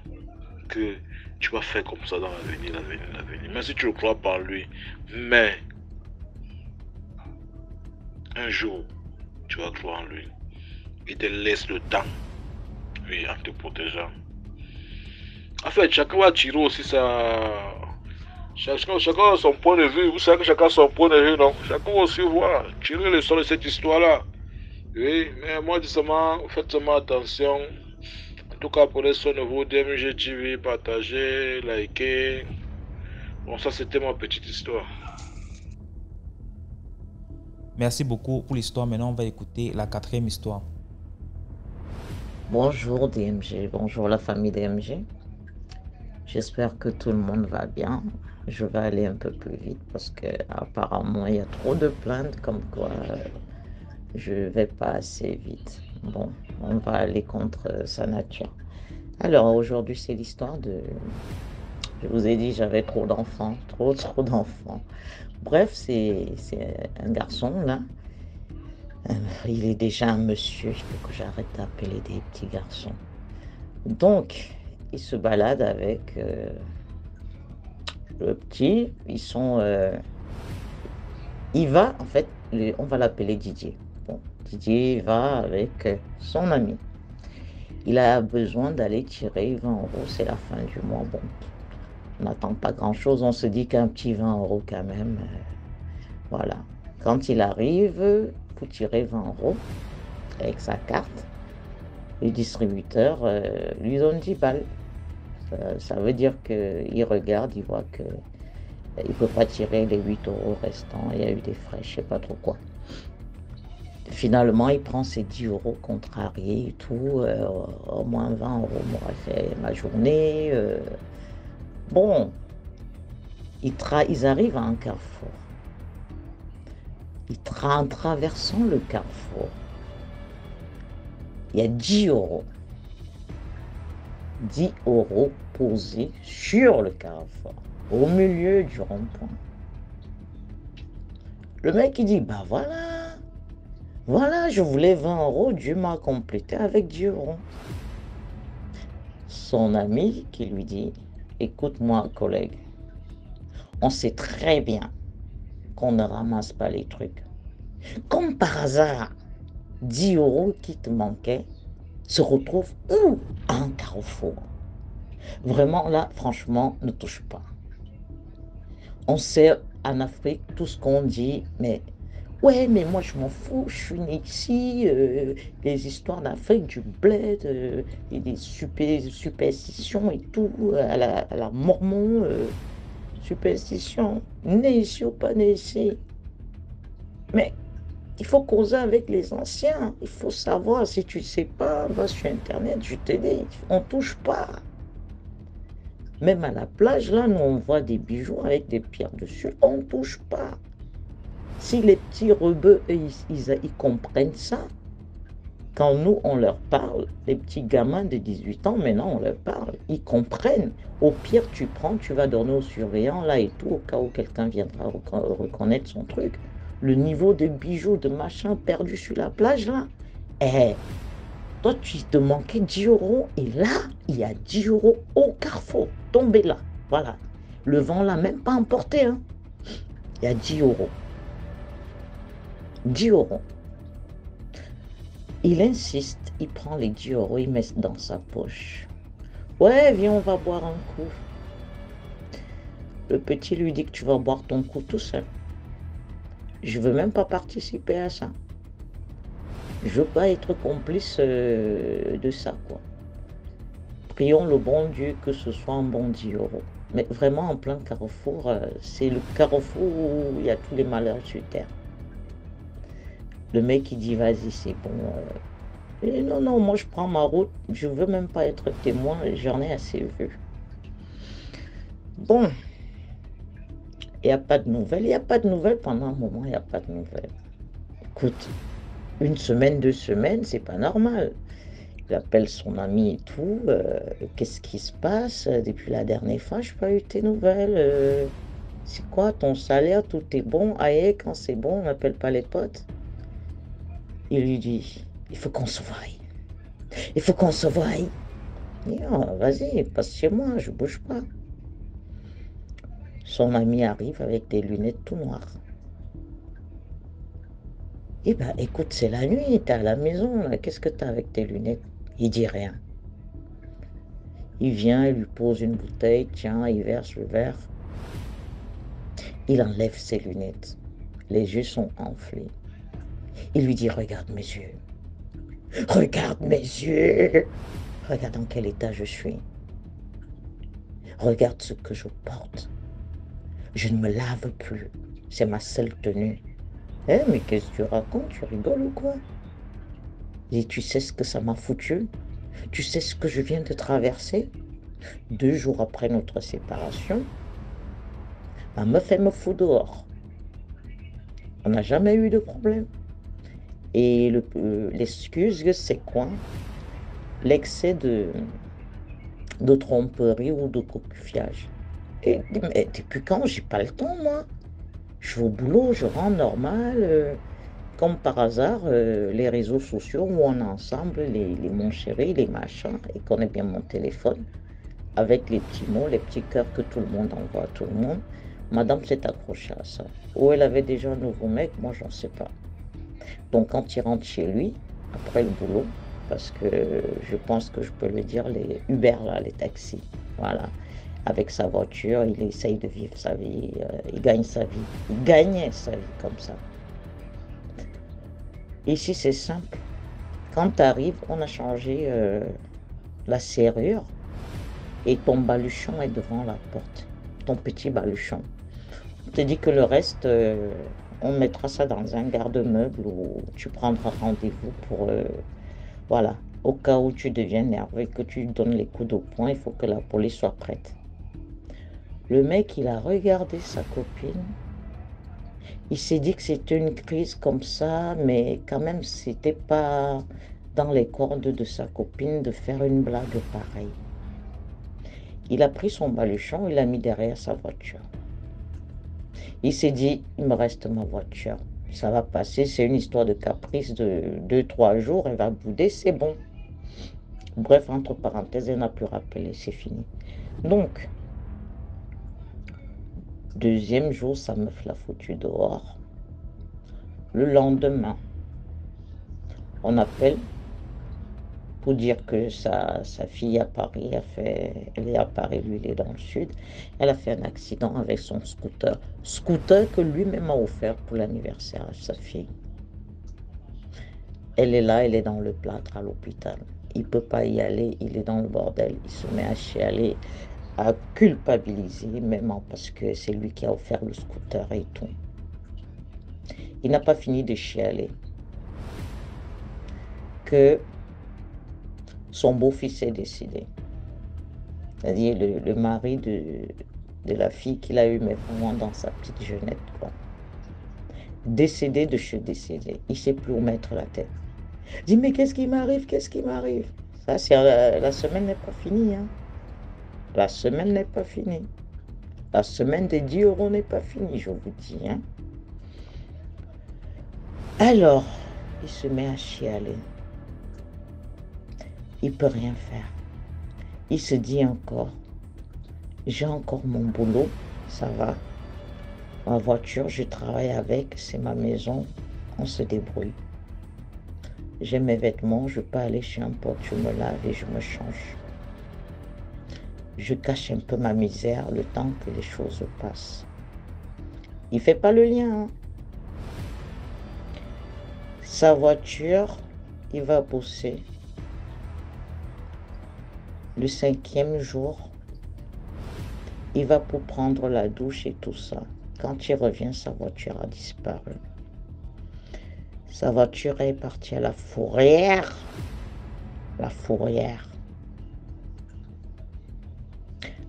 que tu vas faire comme ça dans l'avenir. Même si tu le crois par lui. Mais un jour, tu vas croire en lui. Il te laisse le temps. Oui, en te protégeant. En fait, chacun va tirer aussi sa... Chacun a son point de vue. Vous savez que chacun a son point de vue, non? Chacun va aussi voir, tirer le sort de cette histoire-là. Oui, mais moi, faites seulement attention. En tout cas, prenez soin de vous, DMG TV, partagez, likez. Bon, ça, c'était ma petite histoire. Merci beaucoup pour l'histoire. Maintenant, on va écouter la 4e histoire. Bonjour DMG, bonjour la famille DMG. J'espère que tout le monde va bien. Je vais aller un peu plus vite parce que apparemment il y a trop de plaintes comme quoi je vais pas assez vite. Bon, on va aller contre sa nature. Alors aujourd'hui c'est l'histoire de... Je vous ai dit j'avais trop d'enfants, trop d'enfants. Bref, c'est un garçon là. Il est déjà un monsieur, il faut que j'arrête d'appeler des petits garçons. Donc, il se balade avec le petit. Ils sont... il va, en fait, on va l'appeler Didier. Bon, Didier va avec son ami. Il a besoin d'aller tirer 20 €, c'est la fin du mois. Bon, on n'attend pas grand-chose, on se dit qu'un petit 20 € quand même. Voilà. Quand il arrive... pour tirer 20 € avec sa carte, le distributeur lui donne 10 balles. Ça veut dire qu'il regarde, il voit que il ne peut pas tirer les 8 € restants, il y a eu des frais, je ne sais pas trop quoi. Finalement, il prend ses 10 € contrariés et tout, au moins 20 € m'aurait fait ma journée. Bon, ils arrivent à un carrefour. En traversant le carrefour, il y a 10 €. 10 € posés sur le carrefour, au milieu du rond-point. Le mec, il dit, bah voilà, je voulais 20 €, Dieu m'a complété avec 10 €. Son ami qui lui dit, écoute-moi, collègue, on sait très bien qu'on ne ramasse pas les trucs. Comme par hasard, 10 € qui te manquaient se retrouvent où? À un carrefour. Vraiment là, franchement, ne touche pas. On sait en Afrique tout ce qu'on dit, mais ouais, mais moi je m'en fous, je suis né ici, les histoires d'Afrique, du bled, et des superstitions et tout, à la mormon, superstition, né ici ou pas né ici. Mais il faut causer avec les anciens, il faut savoir, si tu ne sais pas, va sur Internet, je te dis, on ne touche pas. Même à la plage, là, nous on voit des bijoux avec des pierres dessus, on ne touche pas. Si les petits rebeux, ils comprennent ça, quand nous, on leur parle, les petits gamins de 18 ans, maintenant, on leur parle, ils comprennent. Au pire, tu prends, tu vas donner au surveillant, là et tout, au cas où quelqu'un viendra reconnaître son truc. Le niveau de bijoux, de machin perdu sur la plage, là. Toi, tu te manquais 10 €, et là, il y a 10 € au carrefour, tombé là. Voilà. Le vent l'a même pas emporté, hein. Il y a 10 €. 10 €. Il insiste, il prend les 10 €, il met dans sa poche. Ouais, viens, on va boire un coup. Le petit lui dit que tu vas boire ton coup tout seul. Je veux même pas participer à ça. Je veux pas être complice de ça, quoi. Prions le bon Dieu que ce soit un bon 10 €. Mais vraiment en plein carrefour, c'est le carrefour où il y a tous les malheurs sur terre. Le mec il dit vas-y c'est bon. Et non, non, moi je prends ma route, je veux même pas être témoin, j'en ai assez vu. Bon, il n'y a pas de nouvelles, il n'y a pas de nouvelles pendant un moment, il n'y a pas de nouvelles. Écoute, une semaine, 2 semaines, c'est pas normal. Il appelle son ami et tout, qu'est-ce qui se passe? Depuis la dernière fois, je n'ai pas eu tes nouvelles. C'est quoi ton salaire? Tout est bon? Aïe, quand c'est bon, on n'appelle pas les potes. Il lui dit, il faut qu'on se voie. Il faut qu'on se voie. Il dit, oh, vas-y, passe chez moi, je bouge pas. Son ami arrive avec des lunettes tout noires. Eh ben, écoute, c'est la nuit, t'es à la maison, qu'est-ce que t'as avec tes lunettes? Il dit rien. Il vient, il lui pose une bouteille, tiens, il verse le verre. Il enlève ses lunettes. Les yeux sont enflés. Il lui dit, regarde mes yeux. Regarde mes yeux. Regarde dans quel état je suis. Regarde ce que je porte. Je ne me lave plus. C'est ma seule tenue. Eh, mais qu'est-ce que tu racontes? Tu rigoles ou quoi? Et tu sais ce que ça m'a foutu? Tu sais ce que je viens de traverser? 2 jours après notre séparation, ma meuf, elle me fout dehors. On n'a jamais eu de problème. Et l'excuse, c'est quoi? L'excès de tromperie ou de coquillage. Et mais depuis quand? J'ai pas le temps, moi. Je vais au boulot, je rentre normal. Comme par hasard, les réseaux sociaux où on est ensemble, les mon chéri, les machins, et qu'on ait bien mon téléphone, avec les petits mots, les petits cœurs que tout le monde envoie à tout le monde. Madame s'est accrochée à ça. Ou elle avait déjà un nouveau mec, moi j'en sais pas. Donc quand il rentre chez lui, après le boulot, parce que je pense que je peux le dire, les Uber là, les taxis, voilà. Avec sa voiture, il essaye de vivre sa vie, il gagne sa vie. Il gagnait sa vie comme ça. Ici, c'est simple. Quand tu arrives, on a changé la serrure et ton baluchon est devant la porte. Ton petit baluchon. On te dit que le reste, on mettra ça dans un garde-meuble où tu prendras rendez-vous pour... voilà. Au cas où tu deviens nerveux et que tu donnes les coups de poing, il faut que la police soit prête. Le mec, il a regardé sa copine. Il s'est dit que c'était une crise comme ça, mais quand même, c'était pas dans les cordes de sa copine de faire une blague pareille. Il a pris son baluchon, il l'a mis derrière sa voiture. Il s'est dit, il me reste ma voiture. Ça va passer, c'est une histoire de caprice de 2-3 jours, elle va bouder, c'est bon. Bref, entre parenthèses, elle n'a plus rappelé, c'est fini. Donc, 2e jour, sa meuf l'a foutu dehors. Le lendemain, on appelle pour dire que sa fille est à Paris, elle est à Paris, lui il est dans le sud. Elle a fait un accident avec son scooter. Scooter que lui-même a offert pour l'anniversaire à sa fille. Elle est là, elle est dans le plâtre à l'hôpital. Il ne peut pas y aller, il est dans le bordel. Il se met à chialer, à culpabiliser, même parce que c'est lui qui a offert le scooter et tout. Il n'a pas fini de chialer que son beau-fils est décédé. C'est-à-dire le mari de la fille qu'il a eue, mais vraiment dans sa petite jeunette, quoi. Décédé de chez décédé. Il ne sait plus où mettre la tête. Il dit, mais qu'est-ce qui m'arrive? Qu'est-ce qui m'arrive? Ça, c'est la semaine n'est pas finie, hein. La semaine n'est pas finie. La semaine des 10 € n'est pas finie, je vous dis, hein. Alors, il se met à chialer. Il ne peut rien faire. Il se dit encore, j'ai encore mon boulot, ça va. Ma voiture, je travaille avec, c'est ma maison, on se débrouille. J'ai mes vêtements, je peux aller chez un pote, je me lave et je me change. Je cache un peu ma misère le temps que les choses passent. Il ne fait pas le lien, hein. Sa voiture, il va bosser. Le 5e jour, Il va pour prendre la douche et tout ça. Quand il revient, sa voiture a disparu. Sa voiture est partie à la fourrière. La fourrière.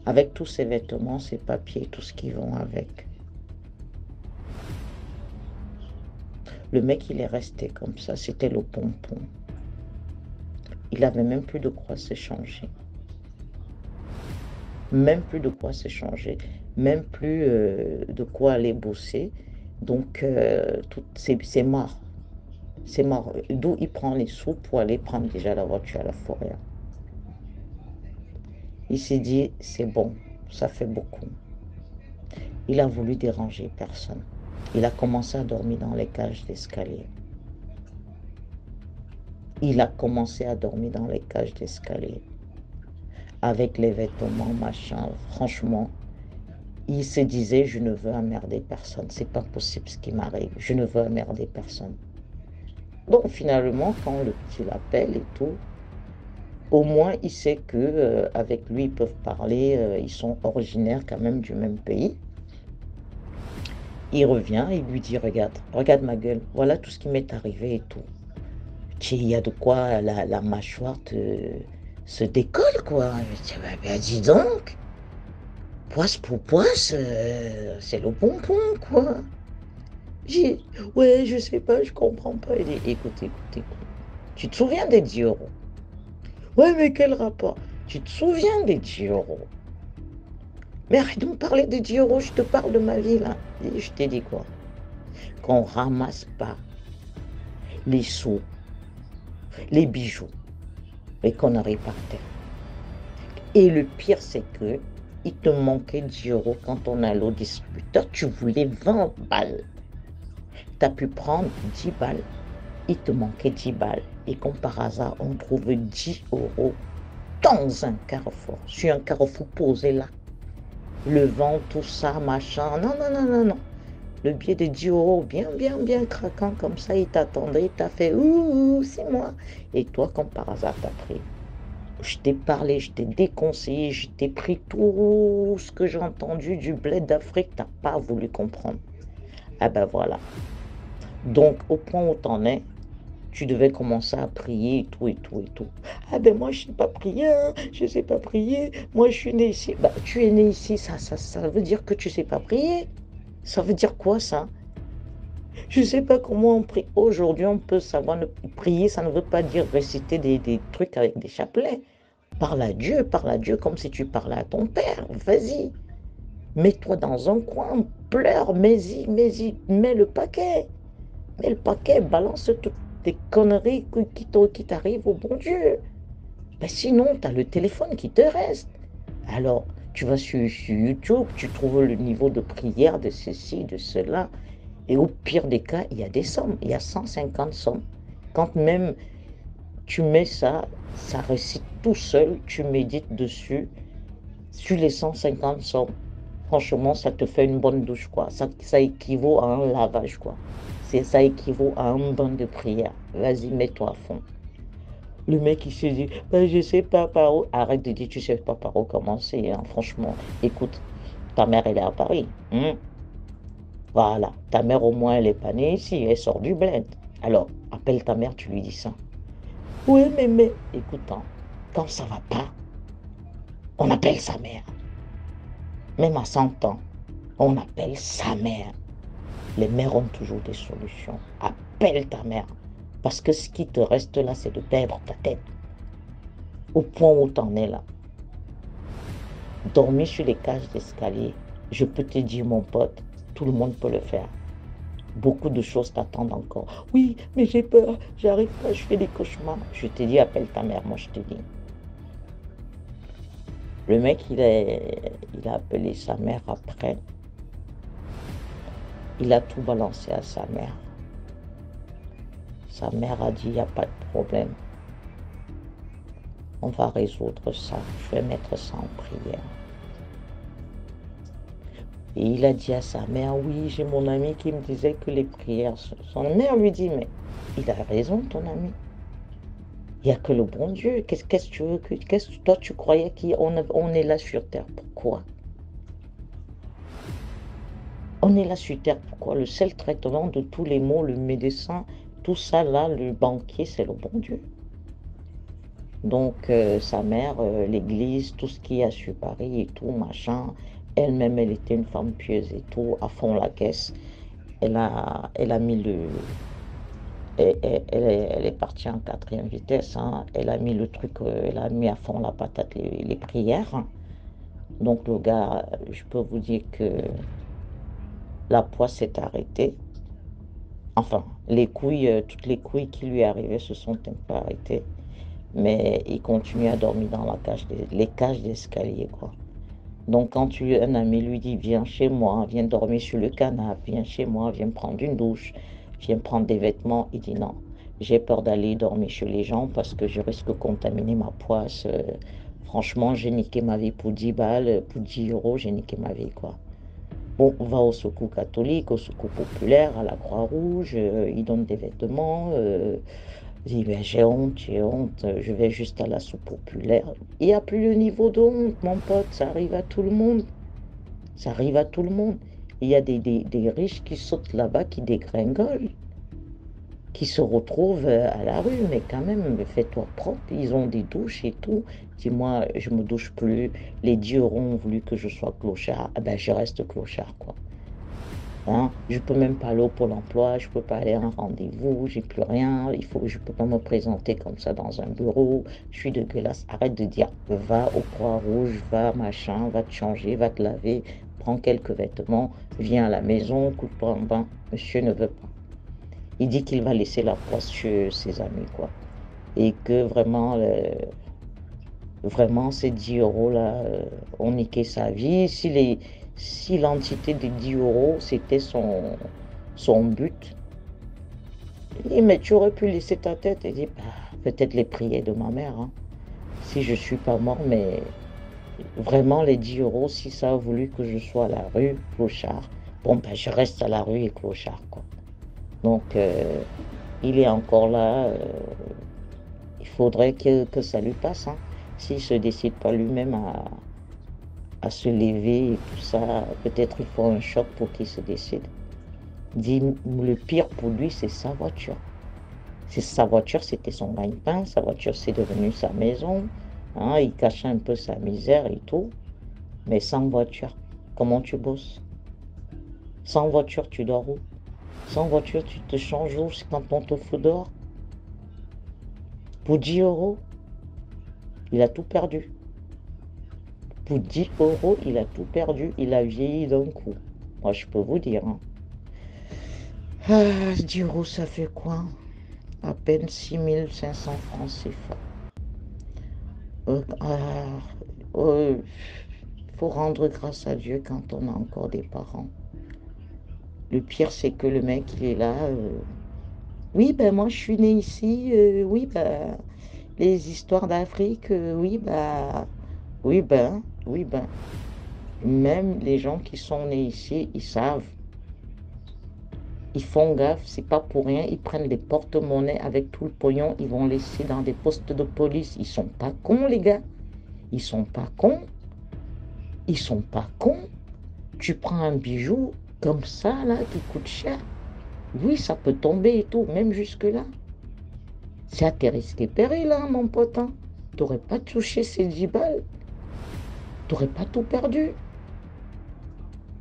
Avec tous ses vêtements, ses papiers, tout ce qui vont avec. Le mec, il est resté comme ça. C'était le pompon. Il avait même plus de quoi s'échanger. Même plus de quoi s'échanger. Même plus de quoi aller bosser. Donc, c'est mort. C'est mort. D'où il prend les sous pour aller prendre déjà la voiture à la forêt. Il s'est dit, c'est bon, ça fait beaucoup. Il a voulu déranger personne. Il a commencé à dormir dans les cages d'escalier. Il a commencé à dormir dans les cages d'escalier. Avec les vêtements, machin. Franchement, il se disait, je ne veux emmerder personne. C'est pas possible ce qui m'arrive. Je ne veux emmerder personne. Donc finalement, quand le petit l'appelle et tout, au moins il sait que avec lui ils peuvent parler, ils sont originaires quand même du même pays. Il revient, il lui dit, regarde ma gueule, voilà tout ce qui m'est arrivé et tout. Il y a de quoi la mâchoire se décolle, quoi. Je dis, bah, dis donc, poisse pour poisse, c'est le pompon, quoi. J'ai dit, ouais, je sais pas, je comprends pas. Il dit, écoute. Tu te souviens des 10 euros? Ouais, mais quel rapport? Tu te souviens des 10 euros? Mais arrête de me parler des 10 euros, je te parle de ma vie, là. Et je t'ai dit quoi? Qu'on ramasse pas les sous, les bijoux, les conneries par terre. Et le pire, c'est que il te manquait 10 euros quand on allait au distributeur, tu voulais 20 balles. Tu as pu prendre 10 balles, il te manquait 10 balles. Et comme par hasard, on trouve 10 euros dans un carrefour, sur un carrefour posé là. Le vent, tout ça, machin. Non. Le billet de 10 euros, bien craquant comme ça, il t'attendait, il t'a fait ouh, c'est moi. Et toi, comme par hasard, t'as pris. Je t'ai parlé, je t'ai déconseillé, je t'ai pris tout ce que j'ai entendu du bled d'Afrique, t'as pas voulu comprendre. Ah ben voilà. Donc, au point où t'en es, tu devais commencer à prier et tout. Ah ben moi, je sais pas prier, hein, je sais pas prier. Moi, je suis né ici. Bah, tu es né ici, ça veut dire que tu sais pas prier. Ça veut dire quoi, ça? Je sais pas comment on prie. Aujourd'hui, on peut savoir prier, ça ne veut pas dire réciter des trucs avec des chapelets. Parle à Dieu comme si tu parlais à ton père. Vas-y. Mets-toi dans un coin, pleure, mets-y, mets le paquet. Mets le paquet, balance toutes tes conneries qui t'arrivent au bon Dieu. Ben sinon, tu as le téléphone qui te reste. Alors, tu vas sur YouTube, tu trouves le niveau de prière de ceci, de cela. Et au pire des cas, il y a des sommes. Il y a 150 sommes. Quand même tu mets ça, ça récite tout seul, tu médites dessus, sur les 150 sommes. Franchement, ça te fait une bonne douche, quoi. Ça équivaut à un lavage, quoi. Ça équivaut à un bain de prière. Vas-y, mets-toi à fond. Le mec, il se dit, ben, je sais pas par où. Arrête de dire, tu sais pas par où commencer, hein. Franchement, écoute, ta mère, elle est à Paris. Voilà, ta mère, au moins, elle est pas née ici, elle sort du bled. Alors, appelle ta mère, tu lui dis ça. Oui, mais, écoute, hein, quand ça va pas, on appelle sa mère. Même à 100 ans, on appelle sa mère. Les mères ont toujours des solutions. Appelle ta mère. Parce que ce qui te reste là, c'est de perdre ta tête. Au point où tu en es là. Dormir sur les cages d'escalier, je peux te dire, mon pote, tout le monde peut le faire. Beaucoup de choses t'attendent encore. Oui, mais j'ai peur, j'arrive pas, je fais des cauchemars. Je te dis, appelle ta mère, moi je te dis. Le mec, il a appelé sa mère après. Il a tout balancé à sa mère. Sa mère a dit, il n'y a pas de problème. On va résoudre ça. Je vais mettre ça en prière. Et il a dit à sa mère, oui, j'ai mon ami qui me disait que les prières... Son mère lui dit, mais il a raison, ton ami. Il n'y a que le bon Dieu. Qu'est-ce que tu veux que... Toi, tu croyais qu'on est là sur terre. Pourquoi? On est là sur Terre, pourquoi? Le seul traitement de tous les maux, le médecin, tout ça là, le banquier, c'est le bon Dieu. Donc, sa mère, l'église, tout ce qu'il y a sur Paris et tout, machin, elle-même, elle était une femme pieuse et tout, à fond la caisse. Elle a mis le... Elle est partie en quatrième vitesse, hein. Elle a mis le truc, elle a mis à fond la patate, les prières, hein. Donc, le gars, je peux vous dire que la poisse s'est arrêtée. Enfin, les couilles, toutes les couilles qui lui arrivaient se sont un peu arrêtées. Mais il continue à dormir dans les cages d'escalier, quoi. Donc, quand un ami lui dit, viens chez moi, viens dormir sur le canapé, viens chez moi, viens prendre une douche, viens prendre des vêtements, il dit non. J'ai peur d'aller dormir chez les gens parce que je risque de contaminer ma poisse. Franchement, j'ai niqué ma vie pour 10 balles, pour 10 euros, j'ai niqué ma vie, quoi. Bon, on va au secours catholique, au secours populaire, à la Croix-Rouge, ils donnent des vêtements. Je dis, ben, j'ai honte, je vais juste à la soupe populaire. Il n'y a plus le niveau de honte, mon pote, ça arrive à tout le monde. Ça arrive à tout le monde. Il y a des riches qui sautent là-bas, qui dégringolent, qui se retrouvent à la rue, mais quand même, fais-toi propre. Ils ont des douches et tout. Dis-moi, je me douche plus. Les dieux ont voulu que je sois clochard. Ah ben, je reste clochard, quoi. Hein? Je peux même pas aller au Pôle emploi, je peux pas aller à un rendez-vous, j'ai plus rien, je peux pas me présenter comme ça dans un bureau, je suis dégueulasse. Arrête de dire, va au Croix-Rouge, va machin, va te changer, va te laver, prends quelques vêtements, viens à la maison, coupe-toi un bain. Monsieur ne veut pas. Il dit qu'il va laisser la poisse chez ses amis, quoi. Et que vraiment, vraiment, ces 10 euros là ont niqué sa vie. Si l'entité des 10 euros, c'était son but, mais tu aurais pu laisser ta tête et dire, bah, peut-être les prières de ma mère, hein. Si je suis pas mort, mais vraiment les 10 euros, si ça a voulu que je sois à la rue, clochard, bon, ben, je reste à la rue et clochard, quoi. Donc, il est encore là. Il faudrait que ça lui passe, hein. S'il se décide pas lui-même à se lever et tout ça, peut-être il faut un choc pour qu'il se décide. Dit, le pire pour lui, c'est sa voiture. Sa voiture, c'était son gagne-pain, sa voiture, c'est devenu sa maison, hein, il cachait un peu sa misère et tout, mais sans voiture, comment tu bosses? Sans voiture, tu dors où? Sans voiture, tu te changes où quand on te fout dehors? Pour 10 euros, il a tout perdu. Pour 10 euros, il a tout perdu, il a vieilli d'un coup. Moi, je peux vous dire, hein. 10 euros, ça fait quoi? À peine 6500 francs CFA. Faut rendre grâce à Dieu quand on a encore des parents. Le pire, c'est que le mec, il est là. Oui, ben moi, je suis né ici. Oui, ben, les histoires d'Afrique. Oui, ben. Même les gens qui sont nés ici, ils savent. Ils font gaffe, c'est pas pour rien. Ils prennent des porte-monnaies avec tout le pognon. Ils vont laisser dans des postes de police. Ils sont pas cons, les gars. Ils sont pas cons. Ils sont pas cons. Tu prends un bijou comme ça, là, qui coûte cher. Oui, ça peut tomber et tout, même jusque-là. C'est à tes risques et périls, hein, mon pote, hein. T'aurais pas touché ces 10 balles. T'aurais pas tout perdu.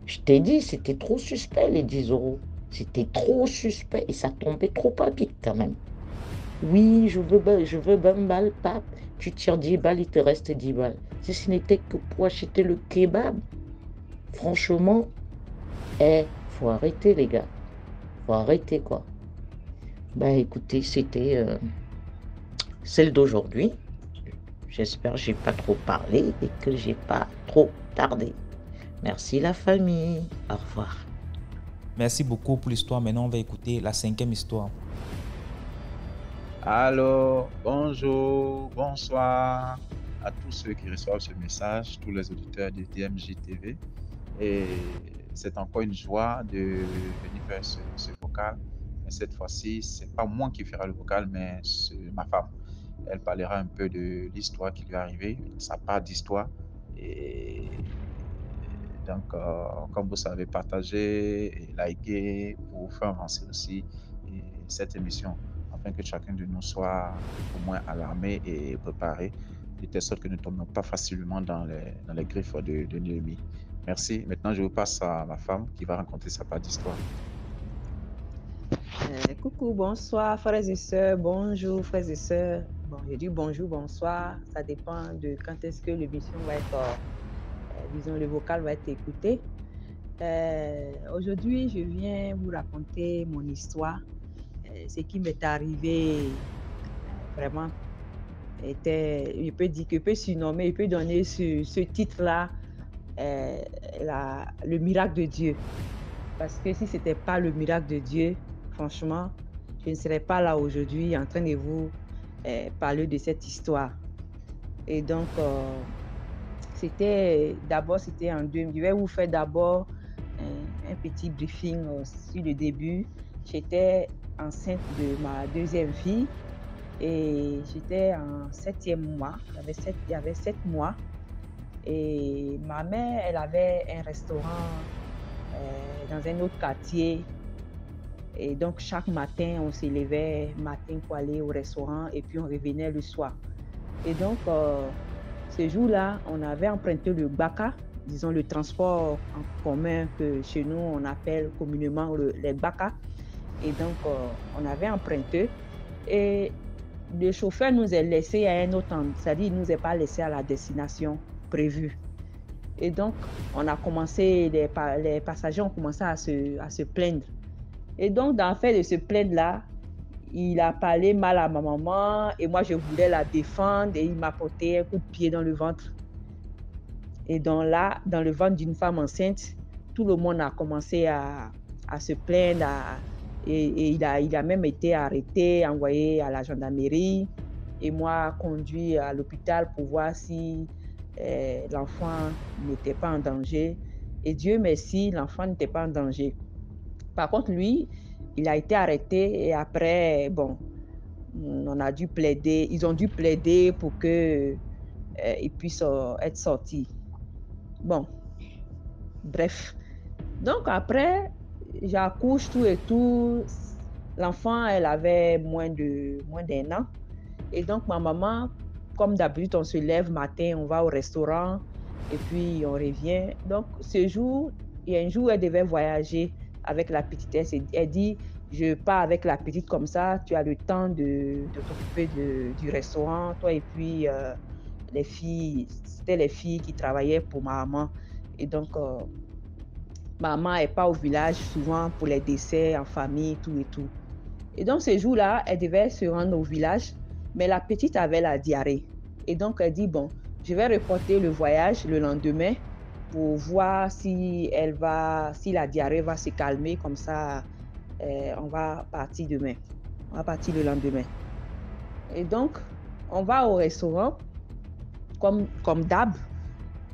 Je t'ai dit, c'était trop suspect, les 10 euros. C'était trop suspect et ça tombait trop à pic, quand même. Oui, je veux 20 balles, pape. Tu tires 10 balles, il te reste 10 balles. Si ce n'était que pour acheter le kebab, franchement, faut arrêter, les gars. Faut arrêter, quoi. Bah écoutez, c'était celle d'aujourd'hui. J'espère que j'ai pas trop parlé et que j'ai pas trop tardé. Merci la famille. Au revoir. Merci beaucoup pour l'histoire. Maintenant, on va écouter la 5e histoire. Alors, bonjour, bonsoir à tous ceux qui reçoivent ce message, tous les auditeurs de DMJ TV. Et c'est encore une joie de venir faire ce vocal. Mais cette fois-ci, c'est pas moi qui ferai le vocal, mais c'est ma femme. Elle parlera un peu de l'histoire qui lui est arrivée, sa part d'histoire. Et Donc, comme vous savez, partagez et likez pour faire avancer aussi cette émission, afin que chacun de nous soit au moins alarmé et préparé, de telle sorte que nous ne tombions pas facilement dans les griffes de l'ennemi. Merci. Maintenant, je vous passe à ma femme qui va raconter sa part d'histoire. Coucou, bonsoir frères et sœurs, bonjour frères et sœurs. Bon, je dis bonjour, bonsoir, ça dépend de quand est-ce que l'émission va être, disons, le vocal va être écouté. Aujourd'hui, je viens vous raconter mon histoire. Ce qui m'est arrivé, vraiment, était, je peux dire que je peux surnommer, je peux donner ce titre-là, le miracle de Dieu. Parce que si ce n'était pas le miracle de Dieu, franchement, je ne serais pas là aujourd'hui en train de vous parler de cette histoire. Et donc, c'était en 2000. Je vais vous faire d'abord un petit briefing sur le début. J'étais enceinte de ma deuxième fille et j'étais en 7e mois. J'avais 7 mois. Et ma mère, elle avait un restaurant dans un autre quartier. Et donc, chaque matin, on se levait matin pour aller au restaurant et puis on revenait le soir. Et donc, ce jour-là, on avait emprunté le Gbaka, disons le transport en commun que chez nous, on appelle communément les Gbaka. Et donc, on avait emprunté. Et le chauffeur nous a laissé à un autre endroit, c'est-à-dire il ne nous a pas laissé à la destination prévue. Et donc, on a commencé, les passagers ont commencé à se plaindre. Et donc, dans le fait de se plaindre là, il a parlé mal à ma maman et moi, je voulais la défendre et il m'a porté un coup de pied dans le ventre. Et donc là, dans le ventre d'une femme enceinte, tout le monde a commencé à se plaindre et il a même été arrêté, envoyé à la gendarmerie et moi conduit à l'hôpital pour voir si l'enfant n'était pas en danger. Et Dieu merci, l'enfant n'était pas en danger. Par contre, lui, il a été arrêté et après, bon, ils ont dû plaider pour qu'il puisse être sorti. Bon, bref. Donc après, j'accouche tout et tout. L'enfant, elle avait moins d'un an. Et donc ma maman, comme d'habitude, on se lève matin, on va au restaurant et puis on revient. Donc ce jour, il y a un jour, elle devait voyager avec la petite. Elle dit, je pars avec la petite comme ça, tu as le temps de t'occuper du restaurant, toi et puis les filles, c'était les filles qui travaillaient pour ma maman. Et donc, ma maman n'est pas au village souvent pour les décès en famille, tout et tout. Et donc, ce jour-là, elle devait se rendre au village, mais la petite avait la diarrhée. Et donc, elle dit, bon, je vais reporter le voyage le lendemain pour voir si la diarrhée va se calmer, comme ça, on va partir demain. On va partir le lendemain. Et donc, on va au restaurant, comme d'hab.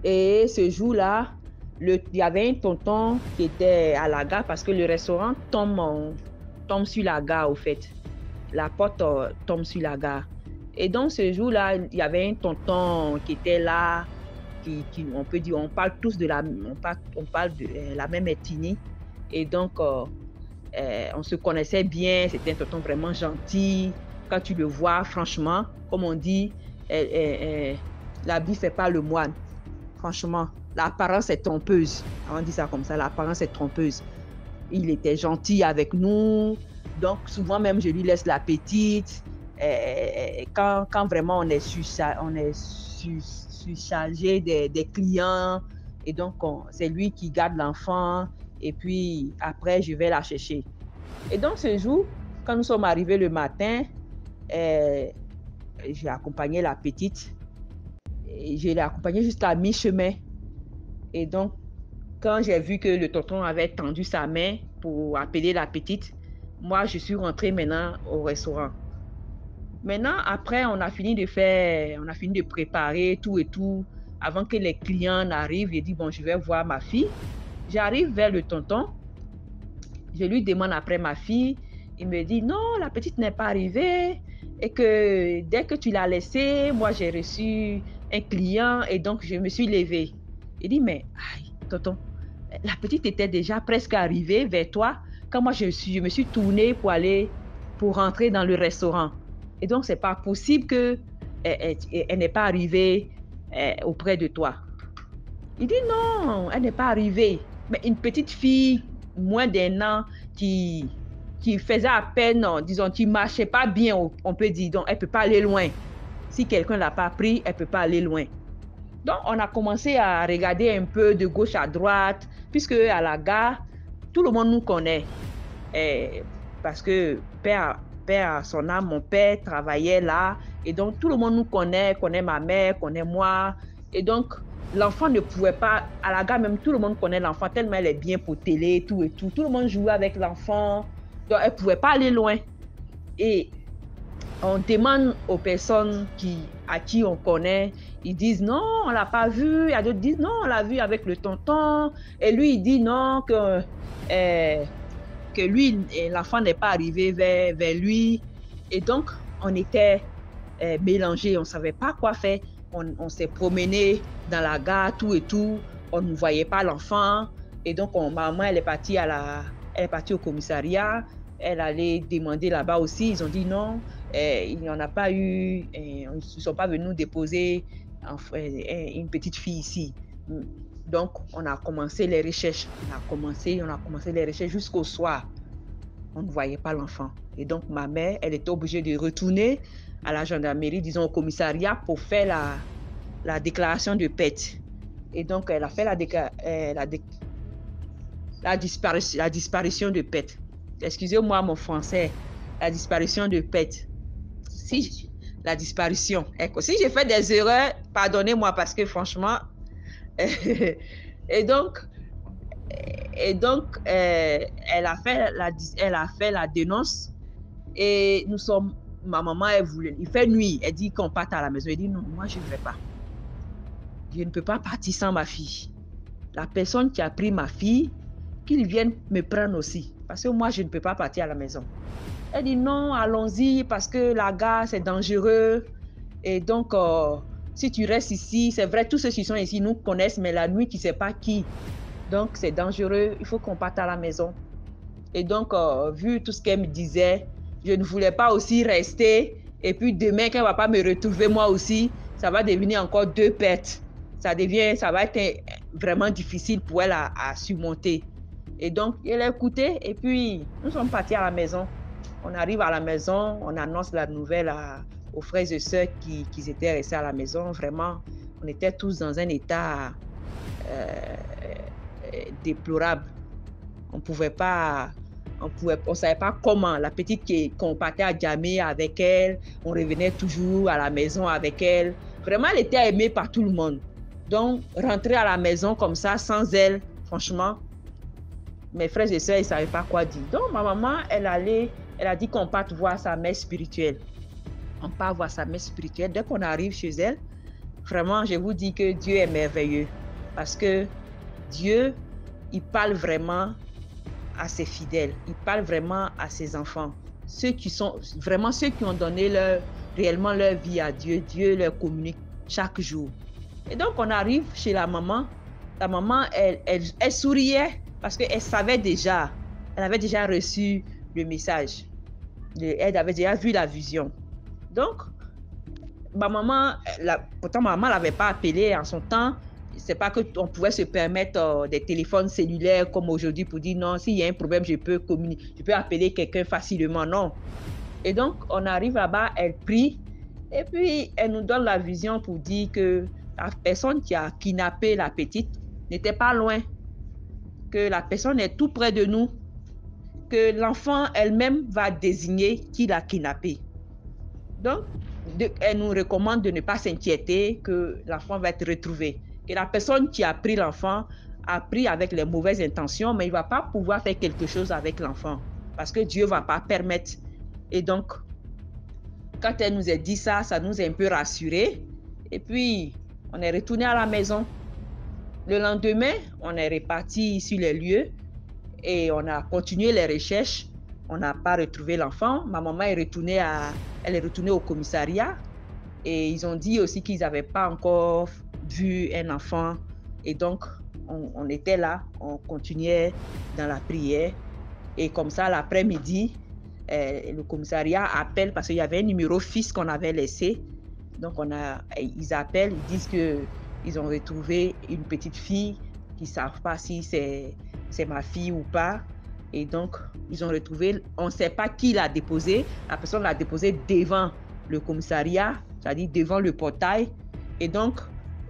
Et ce jour-là, il y avait un tonton qui était à la gare parce que le restaurant tombe sur la gare, au fait. La porte tombe sur la gare. Et donc, ce jour-là, il y avait un tonton qui était là, on peut dire, on parle tous de la même ethnie. Et donc, on se connaissait bien, c'était un tonton vraiment gentil. Quand tu le vois, franchement, comme on dit, l'habit ne fait pas le moine. Franchement, l'apparence est trompeuse. On dit ça comme ça, l'apparence est trompeuse. Il était gentil avec nous. Donc, souvent même, je lui laisse la petite. Quand vraiment on est surchargé des clients, et donc c'est lui qui garde l'enfant, et puis après je vais la chercher. Et donc ce jour, quand nous sommes arrivés le matin, j'ai accompagné la petite, et je l'ai accompagnée jusqu'à mi-chemin. Et donc, quand j'ai vu que le tonton avait tendu sa main pour appeler la petite, moi je suis rentrée maintenant au restaurant. Maintenant, après, on a fini de préparer tout et tout. Avant que les clients n'arrivent, j'ai dit, bon, je vais voir ma fille. J'arrive vers le tonton. Je lui demande après ma fille. Il me dit, non, la petite n'est pas arrivée. Et que dès que tu l'as laissée, moi, j'ai reçu un client et donc je me suis levée. Il dit, mais, tonton. La petite était déjà presque arrivée vers toi quand moi je me suis tournée pour rentrer dans le restaurant. Et donc, c'est pas possible qu'elle n'est pas arrivée auprès de toi. Il dit non, elle n'est pas arrivée. Mais une petite fille, moins d'1 an, qui faisait à peine, disons, qui marchait pas bien, on peut dire, donc elle peut pas aller loin. Si quelqu'un l'a pas pris, elle peut pas aller loin. Donc, on a commencé à regarder un peu de gauche à droite, puisque à la gare, tout le monde nous connaît. Parce que père à son âme, mon père travaillait là, et donc tout le monde nous connaît ma mère, connaît moi, et donc l'enfant ne pouvait pas, à la gare même, tout le monde connaît l'enfant, tellement elle est bien pour télé, tout et tout. Tout le monde jouait avec l'enfant, donc elle ne pouvait pas aller loin. Et on demande aux personnes à qui on connaît, ils disent non, on ne l'a pas vu. Il y a d'autres qui disent non, on l'a vu avec le tonton. Et lui, il dit non, que lui, l'enfant n'est pas arrivé vers lui. Et donc, on était mélangés, on ne savait pas quoi faire. On s'est promené dans la gare, tout et tout. On ne voyait pas l'enfant. Et donc, maman, elle est partie au commissariat. Elle allait demander là-bas aussi. Ils ont dit non, il n'y en a pas eu. Ils ne sont pas venus nous déposer une petite fille ici. Donc, on a commencé les recherches. On a commencé les recherches jusqu'au soir. On ne voyait pas l'enfant. Et donc, ma mère, elle était obligée de retourner à la gendarmerie, disons au commissariat, pour faire la déclaration de perte. Et donc, elle a fait la disparition de perte. Excusez-moi mon français. La disparition de perte. La disparition. Si j'ai fait des erreurs, pardonnez-moi parce que franchement... et donc, elle a fait la dénonce et ma maman, il fait nuit, elle dit qu'on parte à la maison. Elle dit non, moi je ne vais pas. Je ne peux pas partir sans ma fille. La personne qui a pris ma fille, qu'il vienne me prendre aussi, parce que moi je ne peux pas partir à la maison. Elle dit non, allons-y parce que la gare c'est dangereux et donc si tu restes ici, c'est vrai, tous ceux qui sont ici nous connaissent, mais la nuit tu ne sais pas qui. Donc, c'est dangereux, il faut qu'on parte à la maison. Et donc, vu tout ce qu'elle me disait, je ne voulais pas aussi rester. Et puis, demain, quand elle ne va pas me retrouver, moi aussi, ça va devenir encore 2 pertes. Ça va être vraiment difficile pour elle à surmonter. Et donc, elle a écouté. Et puis, nous sommes partis à la maison. On arrive à la maison, on annonce la nouvelle aux frères et sœurs qui étaient restés à la maison. Vraiment, on était tous dans un état... déplorable. On savait pas comment. La petite qu'on partait à Djamé avec elle, on revenait toujours à la maison avec elle. Vraiment, elle était aimée par tout le monde. Donc, rentrer à la maison comme ça, sans elle, franchement, mes frères et sœurs, ils ne savaient pas quoi dire. Donc, ma maman, elle a dit qu'on parte voir sa mère spirituelle. On part voir sa mère spirituelle. Dès qu'on arrive chez elle, vraiment, je vous dis que Dieu est merveilleux. Parce que Dieu, il parle vraiment à ses fidèles, il parle vraiment à ses enfants. Ceux qui ont donné réellement leur vie à Dieu, Dieu leur communique chaque jour. Et donc, on arrive chez la maman. La maman, elle souriait parce qu'elle savait déjà, elle avait déjà reçu le message. Elle avait déjà vu la vision. Donc, ma maman, pourtant ma maman ne l'avait pas appelée en son temps. C'est pas qu'on pouvait se permettre des téléphones cellulaires comme aujourd'hui pour dire non, s'il y a un problème, je peux appeler quelqu'un facilement, non. Et donc, on arrive là-bas, elle prie, et puis elle nous donne la vision pour dire que la personne qui a kidnappé la petite n'était pas loin, que la personne est tout près de nous, que l'enfant elle-même va désigner qui l'a kidnappé. Donc, elle nous recommande de ne pas s'inquiéter, que l'enfant va être retrouvé. Que la personne qui a pris l'enfant a pris avec les mauvaises intentions, mais il ne va pas pouvoir faire quelque chose avec l'enfant parce que Dieu ne va pas permettre. Et donc, quand elle nous a dit ça, ça nous a un peu rassurés. Et puis, on est retourné à la maison. Le lendemain, on est reparti sur les lieux et on a continué les recherches. On n'a pas retrouvé l'enfant. Ma maman est retournée au commissariat et ils ont dit aussi qu'ils n'avaient pas encore vu un enfant. Et donc, on était là, on continuait dans la prière. Et comme ça, l'après-midi, le commissariat appelle parce qu'il y avait un numéro fixe qu'on avait laissé. Donc, ils appellent, ils disent qu'ils ont retrouvé une petite fille qui ne savent pas si c'est ma fille ou pas. Et donc, ils ont retrouvé, on ne sait pas qui l'a déposée. La personne l'a déposée devant le commissariat, c'est-à-dire devant le portail. Et donc,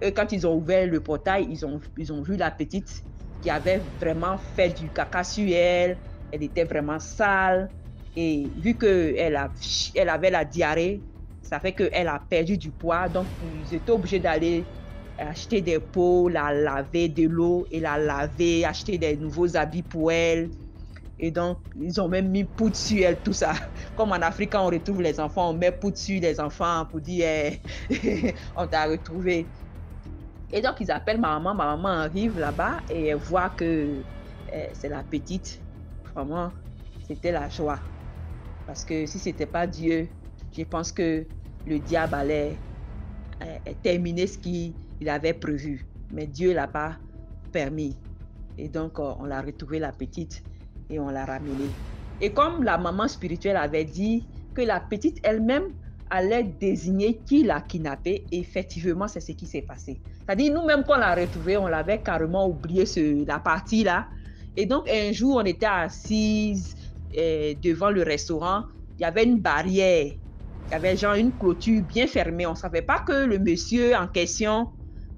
eux, quand ils ont ouvert le portail, ils ont vu la petite qui avait vraiment fait du caca sur elle. Elle était vraiment sale. Et vu qu'elle avait la diarrhée, ça fait qu'elle a perdu du poids. Donc, ils étaient obligés d'aller acheter des pots, la laver de l'eau et la laver, acheter des nouveaux habits pour elle. Et donc, ils ont même mis poudre sur elle, tout ça. Comme en Afrique, quand on retrouve les enfants, on met poudre sur les enfants pour dire on t'a retrouvé. Et donc, ils appellent ma maman arrive là-bas et elle voit que c'est la petite. Vraiment, c'était la joie. Parce que si ce n'était pas Dieu, je pense que le diable allait terminer ce qu'il avait prévu. Mais Dieu ne l'a pas permis. Et donc, on l'a retrouvée, la petite, et on l'a ramenée. Et comme la maman spirituelle avait dit que la petite elle-même allait désigner qui l'a kidnappée, effectivement, c'est ce qui s'est passé. C'est-à-dire, nous-mêmes, quand on l'a retrouvée, on l'avait carrément oublié la partie-là. Et donc, un jour, on était assises devant le restaurant. Il y avait une barrière. Il y avait genre une clôture bien fermée. On ne savait pas que le monsieur en question,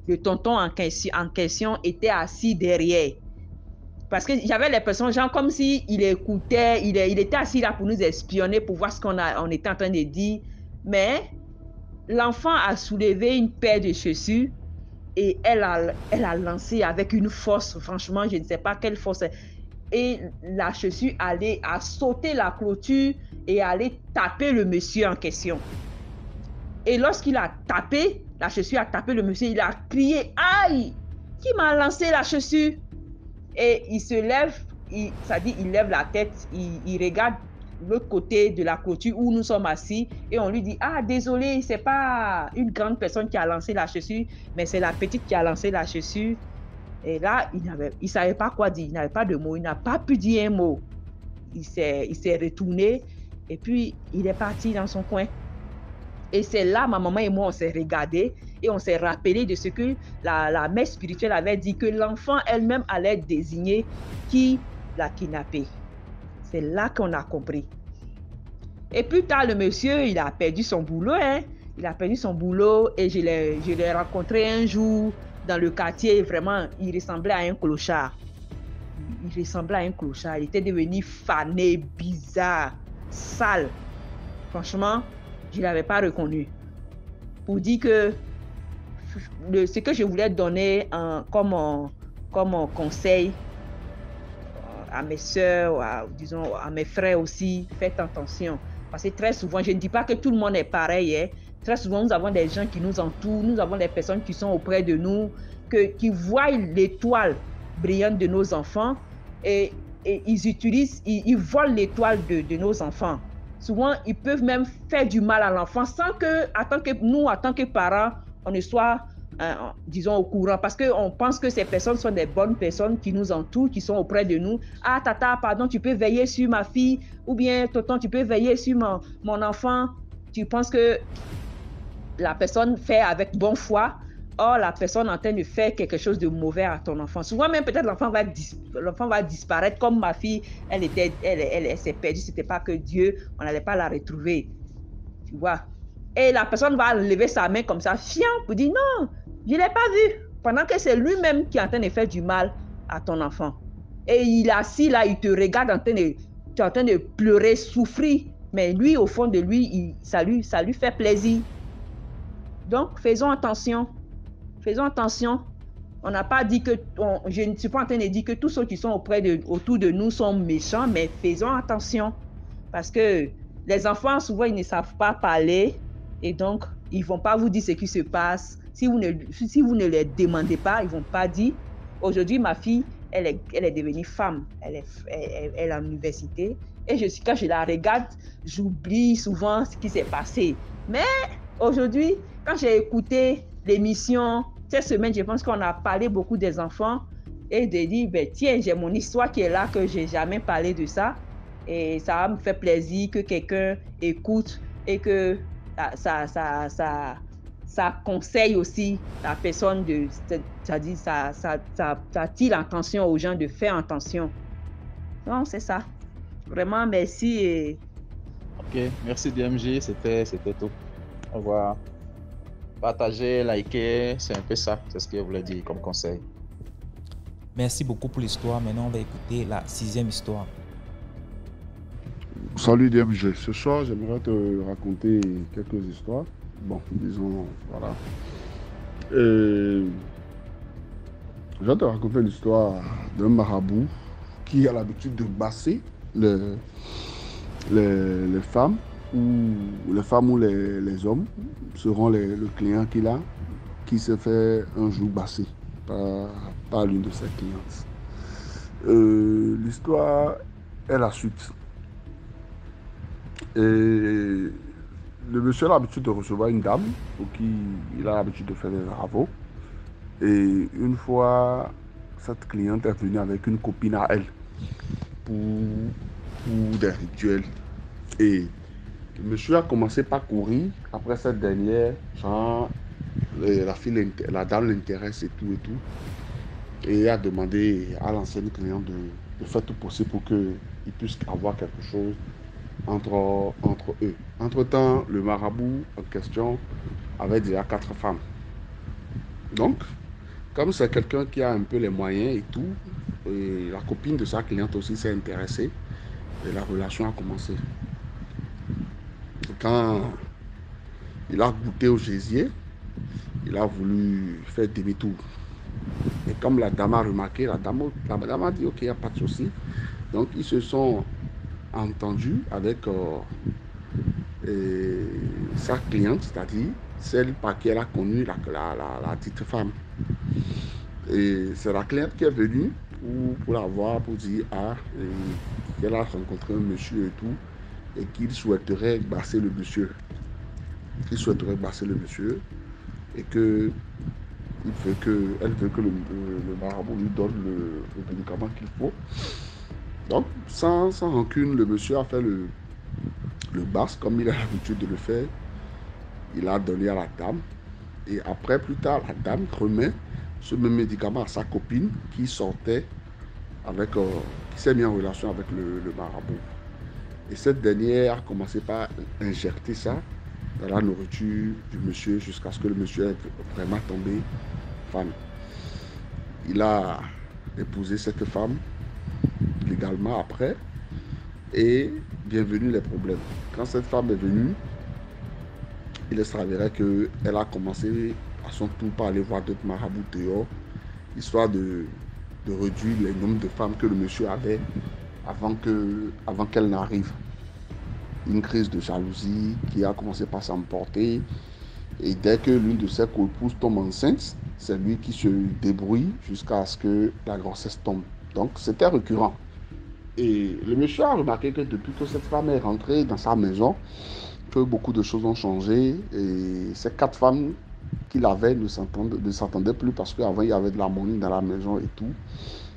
le tonton en question était assis derrière. Parce qu'il y avait les personnes, genre comme s'il écoutait, il était assis là pour nous espionner, pour voir ce qu'on était en train de dire. Mais l'enfant a soulevé une paire de chaussures et elle a lancé avec une force, franchement, je ne sais pas quelle force. Et la chaussure a sauté la clôture et allait taper le monsieur en question. Et lorsqu'il a tapé, la chaussure a tapé le monsieur, il a crié « Aïe! Qui m'a lancé la chaussure ?» Et il se lève, il lève la tête, il regarde l'autre côté de la clôture où nous sommes assis et on lui dit « Ah, désolé, c'est pas une grande personne qui a lancé la chaussure, mais c'est la petite qui a lancé la chaussure. » Et là, il ne savait pas quoi dire, il n'avait pas de mots, il n'a pas pu dire un mot. Il s'est retourné et puis il est parti dans son coin. Et c'est là, ma maman et moi, on s'est regardés et on s'est rappelé de ce que la mère spirituelle avait dit, que l'enfant elle-même allait désigner qui l'a kidnappé. C'est là qu'on a compris. Et plus tard, le monsieur, il a perdu son boulot. Il a perdu son boulot et je l'ai rencontré un jour dans le quartier. Vraiment, il ressemblait à un clochard. Il ressemblait à un clochard. Il était devenu fané, bizarre, sale. Franchement, je ne l'avais pas reconnu. Pour dire que ce que je voulais donner comme conseil à mes soeurs, disons à mes frères aussi, faites attention. Parce que très souvent, je ne dis pas que tout le monde est pareil. Très souvent, nous avons des gens qui nous entourent, nous avons des personnes qui sont auprès de nous, qui voient l'étoile brillante de nos enfants et ils volent l'étoile de nos enfants. Souvent, ils peuvent même faire du mal à l'enfant sans que, nous, en tant que parents, on ne soit, disons, au courant. Parce qu'on pense que ces personnes sont des bonnes personnes qui nous entourent, qui sont auprès de nous. Ah, tata, pardon, tu peux veiller sur ma fille. Ou bien, tonton, tu peux veiller sur mon enfant. Tu penses que la personne fait avec bonne foi. Or, la personne est en train de faire quelque chose de mauvais à ton enfant. Souvent même, peut-être l'enfant va disparaître. Comme ma fille, elle s'est perdue. Ce n'était pas que Dieu, on n'allait pas la retrouver. Tu vois. Et la personne va lever sa main comme ça, fiant, pour dire non, je ne l'ai pas vu. Pendant que c'est lui-même qui est en train de faire du mal à ton enfant. Et il est assis là, il te regarde, tu es en train de pleurer, souffrir. Mais lui, au fond de lui, ça lui fait plaisir. Donc, faisons attention. Faisons attention. On n'a pas dit que, je ne suis pas en train de dire que tous ceux qui sont autour de nous sont méchants, mais faisons attention. Parce que les enfants, souvent, ils ne savent pas parler et donc, ils ne vont pas vous dire ce qui se passe. Si vous ne les demandez pas, ils ne vont pas dire. Aujourd'hui, ma fille, elle est devenue femme. Elle est à l'université. Et quand je la regarde, j'oublie souvent ce qui s'est passé. Mais aujourd'hui, quand j'ai écouté l'émission, cette semaine, je pense qu'on a parlé beaucoup des enfants. et de dire, ben, tiens, j'ai mon histoire qui est là, que j'ai jamais parlé de ça. Et ça va me faire plaisir que quelqu'un écoute et que ça conseille aussi la personne c'est-à-dire ça attire l'attention aux gens de faire attention. Non, c'est ça. Vraiment, merci. Et Ok, merci DMG, c'était tout. Au revoir. Partagez, likez, c'est un peu ça, c'est ce que je voulais dire comme conseil. Merci beaucoup pour l'histoire. Maintenant, on va écouter la 6e histoire. Salut DMG, ce soir j'aimerais te raconter quelques histoires. Bon, disons, voilà. Et je vais te raconter l'histoire d'un marabout qui a l'habitude de basser les femmes ou les hommes seront le client qu'il a, qui se fait un jour basser par l'une de ses clientes. L'histoire est la suite. Et le monsieur a l'habitude de recevoir une dame pour qui il a l'habitude de faire des travaux. Et une fois, cette cliente est venue avec une copine à elle pour des rituels. Et le monsieur a commencé par courir après cette dernière, genre la dame l'intéresse et tout. Et a demandé à l'ancienne cliente de faire tout possible pour qu'ils puissent avoir quelque chose entre eux. Entre-temps, le marabout en question avait déjà 4 femmes. Donc, comme c'est quelqu'un qui a un peu les moyens et tout, et la copine de sa cliente aussi s'est intéressée et la relation a commencé. Quand il a goûté au gésier, il a voulu faire demi-tour. Et comme la dame a remarqué, la dame a dit ok, il n'y a pas de souci. Donc ils se sont entendus avec sa cliente, c'est-à-dire celle par qui elle a connu la petite femme. Et c'est la cliente qui est venue pour la voir, pour dire qu'elle a rencontré un monsieur et tout, et qu'il souhaiterait basser le monsieur. Et que elle veut que le marabout lui donne le médicament qu'il faut. Donc, sans rancune, le monsieur a fait le basse comme il a l'habitude de le faire. Il a donné à la dame. Et après, plus tard, la dame remet ce même médicament à sa copine qui sortait qui s'est mise en relation avec le marabout. Et cette dernière a commencé par injecter ça dans la nourriture du monsieur jusqu'à ce que le monsieur ait vraiment tombé fan. Il a épousé cette femme légalement après et bienvenue les problèmes. Quand cette femme est venue, il s'avérait qu'elle a commencé à son tour par aller voir d'autres marabouts dehors, histoire de réduire le nombre de femmes que le monsieur avait avant qu'elle n'arrive. Une crise de jalousie qui a commencé par s'emporter. Et dès que l'une de ses co-épouses tombe enceinte, c'est lui qui se débrouille jusqu'à ce que la grossesse tombe. Donc c'était récurrent. Et le monsieur a remarqué que depuis que cette femme est rentrée dans sa maison, que beaucoup de choses ont changé. Et ces 4 femmes qu'il avait ne s'entendaient plus parce qu'avant il y avait de l'harmonie dans la maison et tout.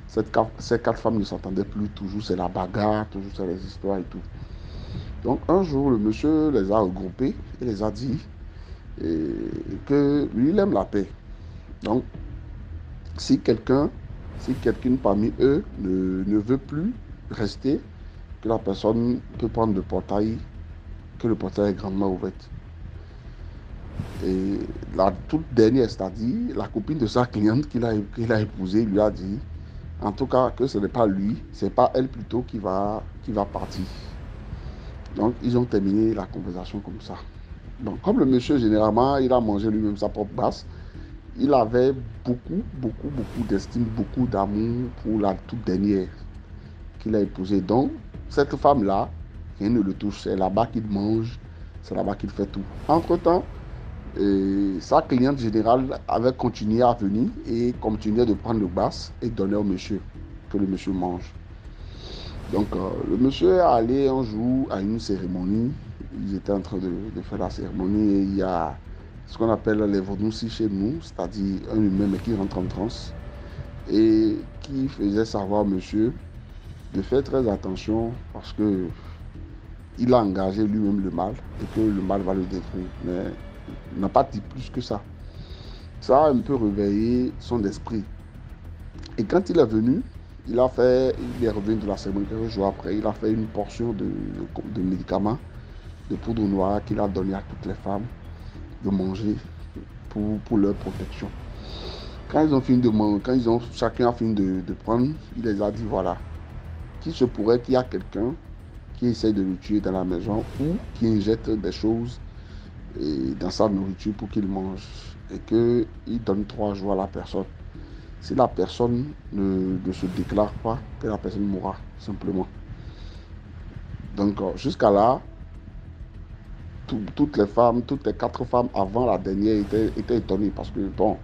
Ces 4 femmes ne s'entendaient plus, toujours c'est la bagarre, toujours c'est les histoires et tout. Donc un jour, le monsieur les a regroupés et les a dit que lui, il aime la paix. Donc, si quelqu'une parmi eux ne veut plus rester, que la personne peut prendre le portail, que le portail est grandement ouvert. Et la toute dernière, c'est-à-dire la copine de sa cliente qu'il a épousée, lui a dit, en tout cas, que ce n'est pas lui, c'est pas elle plutôt qui va partir. Donc, ils ont terminé la conversation comme ça. Donc, comme le monsieur, généralement, il a mangé lui-même sa propre basse, il avait beaucoup d'estime, beaucoup d'amour pour la toute dernière qu'il a épousée. Donc, cette femme-là, rien ne le touche. C'est là-bas qu'il mange, c'est là-bas qu'il fait tout. Entre-temps, sa cliente générale avait continué à venir et continuait de prendre le basse et donner au monsieur, que le monsieur mange. Donc, le monsieur est allé un jour à une cérémonie. Ils étaient en train de faire la cérémonie et il y a ce qu'on appelle les vaudoucis chez nous, c'est-à-dire un humain mais qui rentre en transe. et qui faisait savoir monsieur de faire très attention parce que il a engagé lui-même le mal et que le mal va le détruire. Mais il n'a pas dit plus que ça. Ça a un peu réveillé son esprit. Et quand il est venu, il est revenu de la cérémonie quelques jours après, il a fait une portion de médicaments, de poudre noire qu'il a donné à toutes les femmes de manger pour leur protection. Quand ils ont fini de manger, chacun a fini de prendre, il les a dit voilà, qu'il se pourrait qu'il y a quelqu'un qui essaie de le tuer dans la maison ou qui injecte des choses dans sa nourriture pour qu'il mange et qu'il donne 3 jours à la personne. Si la personne ne se déclare pas, que la personne mourra simplement. Donc jusqu'à là, toutes les 4 femmes avant la dernière étaient étonnées parce que bon,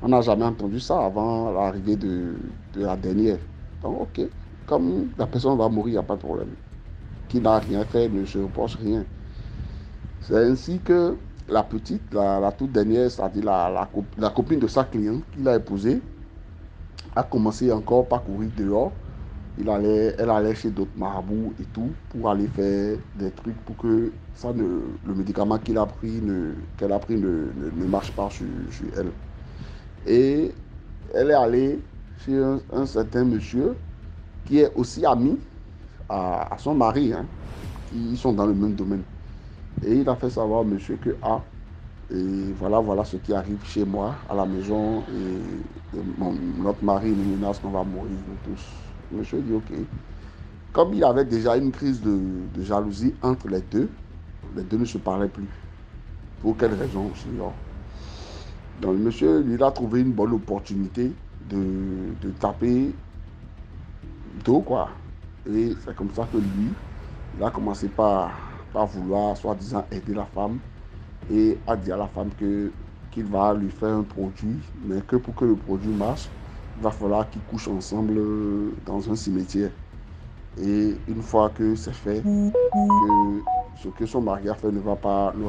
on n'a jamais entendu ça avant l'arrivée de la dernière. Donc ok, comme la personne va mourir, il n'y a pas de problème. Qui n'a rien fait ne se reproche rien. C'est ainsi que la petite, la toute dernière, c'est-à-dire la copine de sa cliente qu'il a épousée, a commencé encore par courir dehors. Elle allait chez d'autres marabouts et tout pour aller faire des trucs pour que le médicament qu'elle a pris ne marche pas sur elle. Et elle est allée chez un certain monsieur qui est aussi ami à son mari, hein, qui sont dans le même domaine. Et il a fait savoir au monsieur que et voilà ce qui arrive chez moi à la maison et notre mari nous menace qu'on va mourir nous tous. Le monsieur dit ok. Comme il avait déjà une crise de jalousie entre les deux ne se parlaient plus. Pour quelle raison aussi, non? Donc le monsieur, il a trouvé une bonne opportunité de taper d'eau, quoi. Et c'est comme ça que lui, il a commencé par vouloir, soi-disant, aider la femme et a dit à la femme qu'il va lui faire un produit, mais que pour que le produit marche, il va falloir qu'ils couchent ensemble dans un cimetière. Et une fois que c'est fait, que ce que son mari a fait n'aura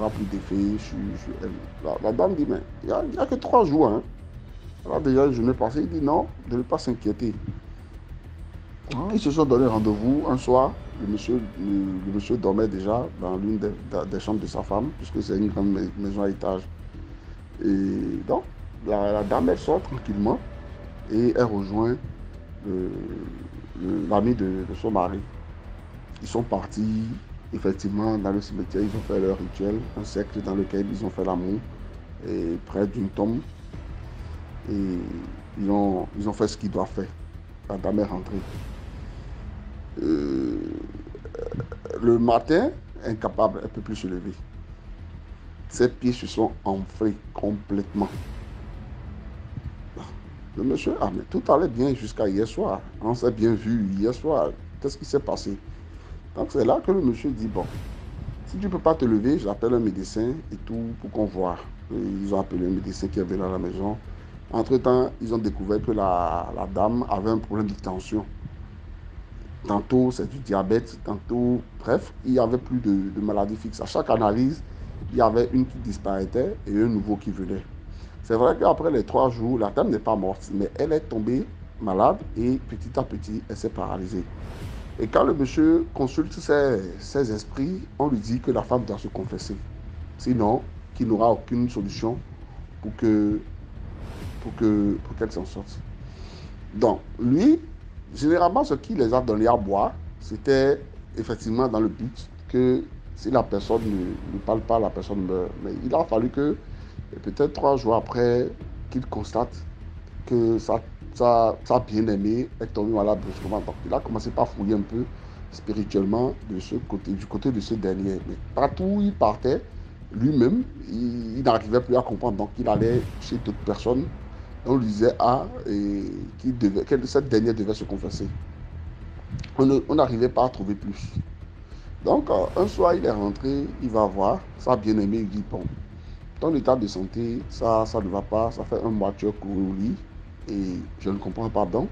plus d'effet sur elle. La dame dit, mais il n'y a que 3 jours. Hein. Alors déjà, une journée passée, il dit non, de ne pas s'inquiéter. Ils se sont donné rendez-vous un soir. Le monsieur dormait déjà dans l'une des chambres de sa femme, puisque c'est une grande maison à étage. Et donc, la dame, elle sort tranquillement et elle rejoint l'ami de son mari. Ils sont partis, effectivement, dans le cimetière, ils ont fait leur rituel, un cercle dans lequel ils ont fait l'amour, et près d'une tombe. Et ils ont fait ce qu'ils doivent faire. La dame est rentrée. Le matin, incapable, elle ne peut plus se lever. Ses pieds se sont enflés complètement. Le monsieur, mais tout allait bien jusqu'à hier soir. On s'est bien vu hier soir. Qu'est-ce qui s'est passé? Donc c'est là que le monsieur dit, bon, si tu ne peux pas te lever, j'appelle un médecin et tout pour qu'on voit. Et ils ont appelé un médecin qui est venu à la maison. Entre-temps, ils ont découvert que la dame avait un problème de tension. Tantôt, c'est du diabète, tantôt, bref, il n'y avait plus de maladie fixe. À chaque analyse, il y avait une qui disparaissait et un nouveau qui venait. C'est vrai qu'après les 3 jours, la dame n'est pas morte, mais elle est tombée malade et petit à petit, elle s'est paralysée. Et quand le monsieur consulte ses esprits, on lui dit que la femme doit se confesser. Sinon, qu'il n'aura aucune solution pour qu'elle s'en sorte. Donc, lui, généralement, ce qu'il les a donné à boire, c'était effectivement dans le but que si la personne ne parle pas, la personne meurt. Mais il a fallu que, peut-être 3 jours après, qu'il constate que sa bien-aimée est tombée malade brusquement. Donc, il a commencé par fouiller un peu spirituellement du côté de ce dernier. Mais partout où il partait, lui-même, il n'arrivait plus à comprendre. Donc, il allait chez d'autres personnes. On lui disait que cette dernière devait se confesser. On n'arrivait pas à trouver plus. Donc, un soir, il est rentré, il va voir sa bien-aimée, il dit, bon, ton état de santé, ça ne va pas, ça fait 1 mois que tu es couru au lit, et je ne comprends pas. Donc,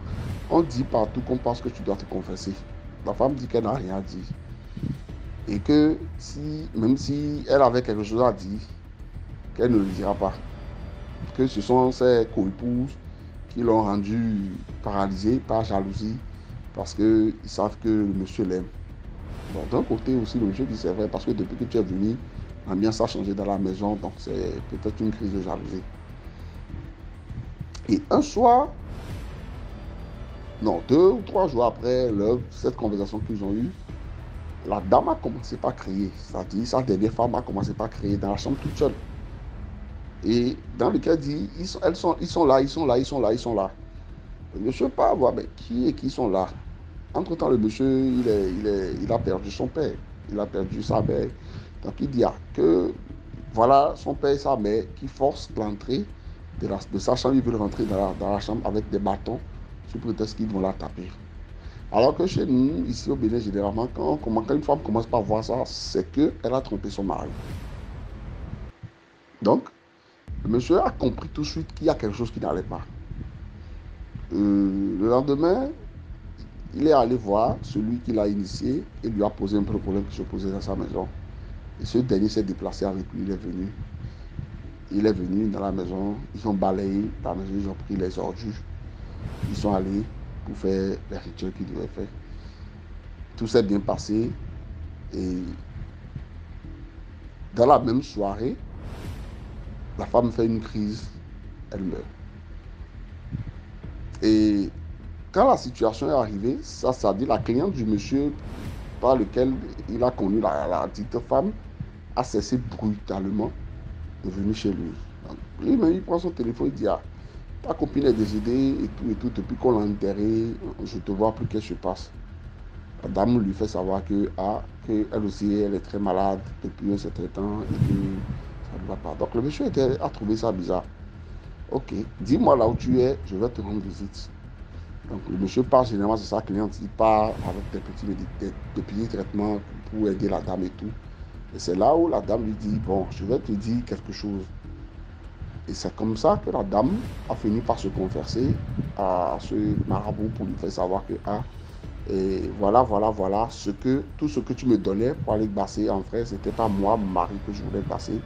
on dit partout qu'on pense que tu dois te confesser. La femme dit qu'elle n'a rien dit. Et que même si elle avait quelque chose à dire, qu'elle ne le dira pas. Que ce sont ses co-épouses qui l'ont rendu paralysé par jalousie parce qu'ils savent que le monsieur l'aime. Bon, d'un côté aussi, le monsieur dit c'est vrai parce que depuis que tu es venu, l'ambiance a changé dans la maison, donc c'est peut-être une crise de jalousie. Et un soir, non, 2 ou 3 jours après cette conversation qu'ils ont eue, la dame a commencé par crier. C'est-à-dire, sa dernière femme a commencé par crier dans la chambre toute seule. Et dans le cas dit, ils sont là. Le monsieur part voir, mais qui sont là? Entre-temps, le monsieur, il a perdu son père. Il a perdu sa mère. Donc il dit que voilà son père et sa mère qui forcent l'entrée de sa chambre. Ils veulent rentrer dans la chambre avec des bâtons sous prétexte qu'ils vont la taper. Alors que chez nous, ici au Bénin, généralement, quand une femme commence par voir ça, c'est qu'elle a trompé son mari. Donc, le monsieur a compris tout de suite qu'il y a quelque chose qui n'allait pas. Le lendemain, il est allé voir celui qui l'a initié et lui a posé un peu le problème qui se posait dans sa maison. Et ce dernier s'est déplacé avec lui, il est venu dans la maison, ils ont balayé la maison, ils ont pris les ordures, ils sont allés pour faire les rituels qu'ils devaient faire. Tout s'est bien passé et dans la même soirée, la femme fait une crise, elle meurt. Et quand la situation est arrivée, ça dit la cliente du monsieur par lequel il a connu la dite femme a cessé brutalement de venir chez lui. Lui-même, il prend son téléphone, il dit ta copine est décédée et tout, depuis qu'on l'a enterrée, je ne te vois plus, qu'est-ce qui se passe? La dame lui fait savoir qu'elle aussi, elle est très malade depuis un certain temps et que ça ne va pas. Donc le monsieur a trouvé ça bizarre. Ok, dis-moi là où tu es, je vais te rendre visite. Donc le monsieur part, généralement c'est sa cliente, il part avec des petits traitements pour aider la dame et tout. Et c'est là où la dame lui dit, bon, je vais te dire quelque chose. Et c'est comme ça que la dame a fini par se converser à ce marabout pour lui faire savoir que, et voilà, tout ce que tu me donnais pour aller passer en frère, c'était pas moi, mon mari, que je voulais passer,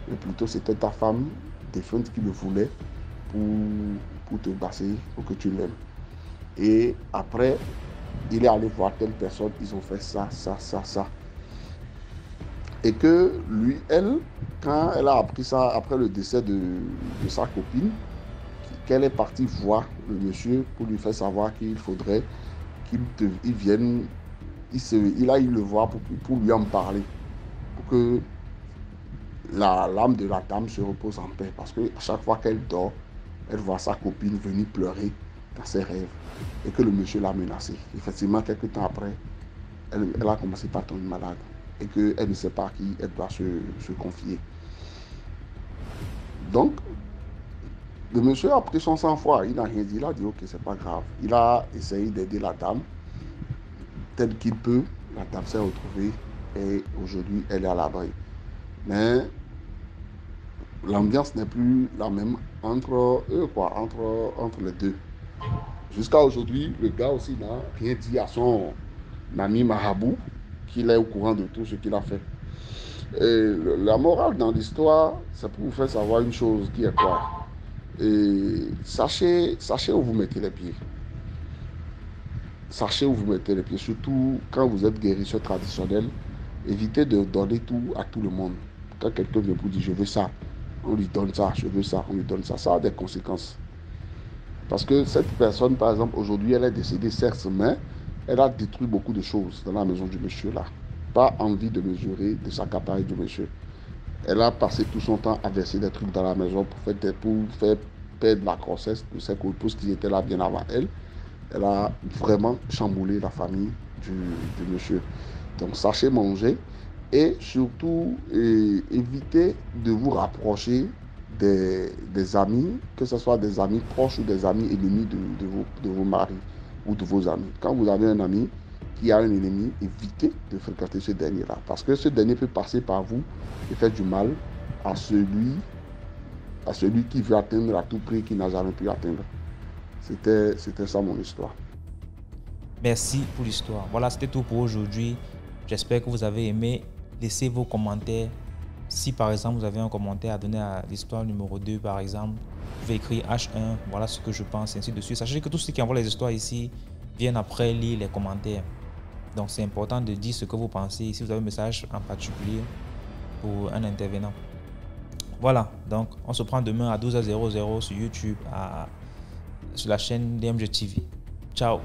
mais plutôt c'était ta femme défunte qui le voulait pour te passer, pour que tu l'aimes. Et après, il est allé voir telle personne, ils ont fait ça. Et que elle, quand elle a appris ça après le décès de sa copine, qu'elle est partie voir le monsieur pour lui faire savoir qu'il faudrait qu'il vienne, il aille le voir pour lui en parler, pour que l'âme de la dame se repose en paix. Parce qu'à chaque fois qu'elle dort, elle voit sa copine venir pleurer dans ses rêves et que le monsieur l'a menacée. Effectivement, quelques temps après, elle a commencé par tomber malade et qu'elle ne sait pas à qui elle doit se confier. Donc, le monsieur a pris son sang-froid, il n'a rien dit, il a dit ok, c'est pas grave. Il a essayé d'aider la dame tel qu'il peut. La dame s'est retrouvée et aujourd'hui, elle est à l'abri. Mais l'ambiance n'est plus la même entre eux, entre les deux. Jusqu'à aujourd'hui, le gars aussi n'a rien dit à son ami marabout qu'il est au courant de tout ce qu'il a fait. Et la morale dans l'histoire, c'est pour vous faire savoir une chose qui est quoi. Et sachez où vous mettez les pieds. Sachez où vous mettez les pieds, surtout quand vous êtes guérisseur traditionnel. Évitez de donner tout à tout le monde. Quand quelqu'un vient vous dire je veux ça, on lui donne ça, je veux ça, on lui donne ça. Ça a des conséquences. Parce que cette personne, par exemple, aujourd'hui, elle est décédée, certes, mais elle a détruit beaucoup de choses dans la maison du monsieur là. Pas envie de mesurer, de s'accaparer du monsieur. Elle a passé tout son temps à verser des trucs dans la maison pour faire perdre la grossesse de ses copines qui étaient là bien avant elle. Elle a vraiment chamboulé la famille du monsieur. Donc, sachez manger et surtout évitez de vous rapprocher des amis, que ce soit des amis proches ou des amis ennemis de vos maris ou de vos amis. Quand vous avez un ami qui a un ennemi, évitez de fréquenter ce dernier-là. Parce que ce dernier peut passer par vous et faire du mal à celui qui veut atteindre à tout prix, qui n'a jamais pu atteindre. C'était ça mon histoire. Merci pour l'histoire. Voilà, c'était tout pour aujourd'hui. J'espère que vous avez aimé. Laissez vos commentaires. Si par exemple vous avez un commentaire à donner à l'histoire numéro 2 par exemple, vous pouvez écrire H1, voilà ce que je pense, et ainsi de suite. Sachez que tous ceux qui envoient les histoires ici viennent après lire les commentaires. Donc c'est important de dire ce que vous pensez. Si vous avez un message en particulier pour un intervenant. Voilà, donc on se prend demain à 12h00 sur YouTube, sur la chaîne DMG TV. Ciao.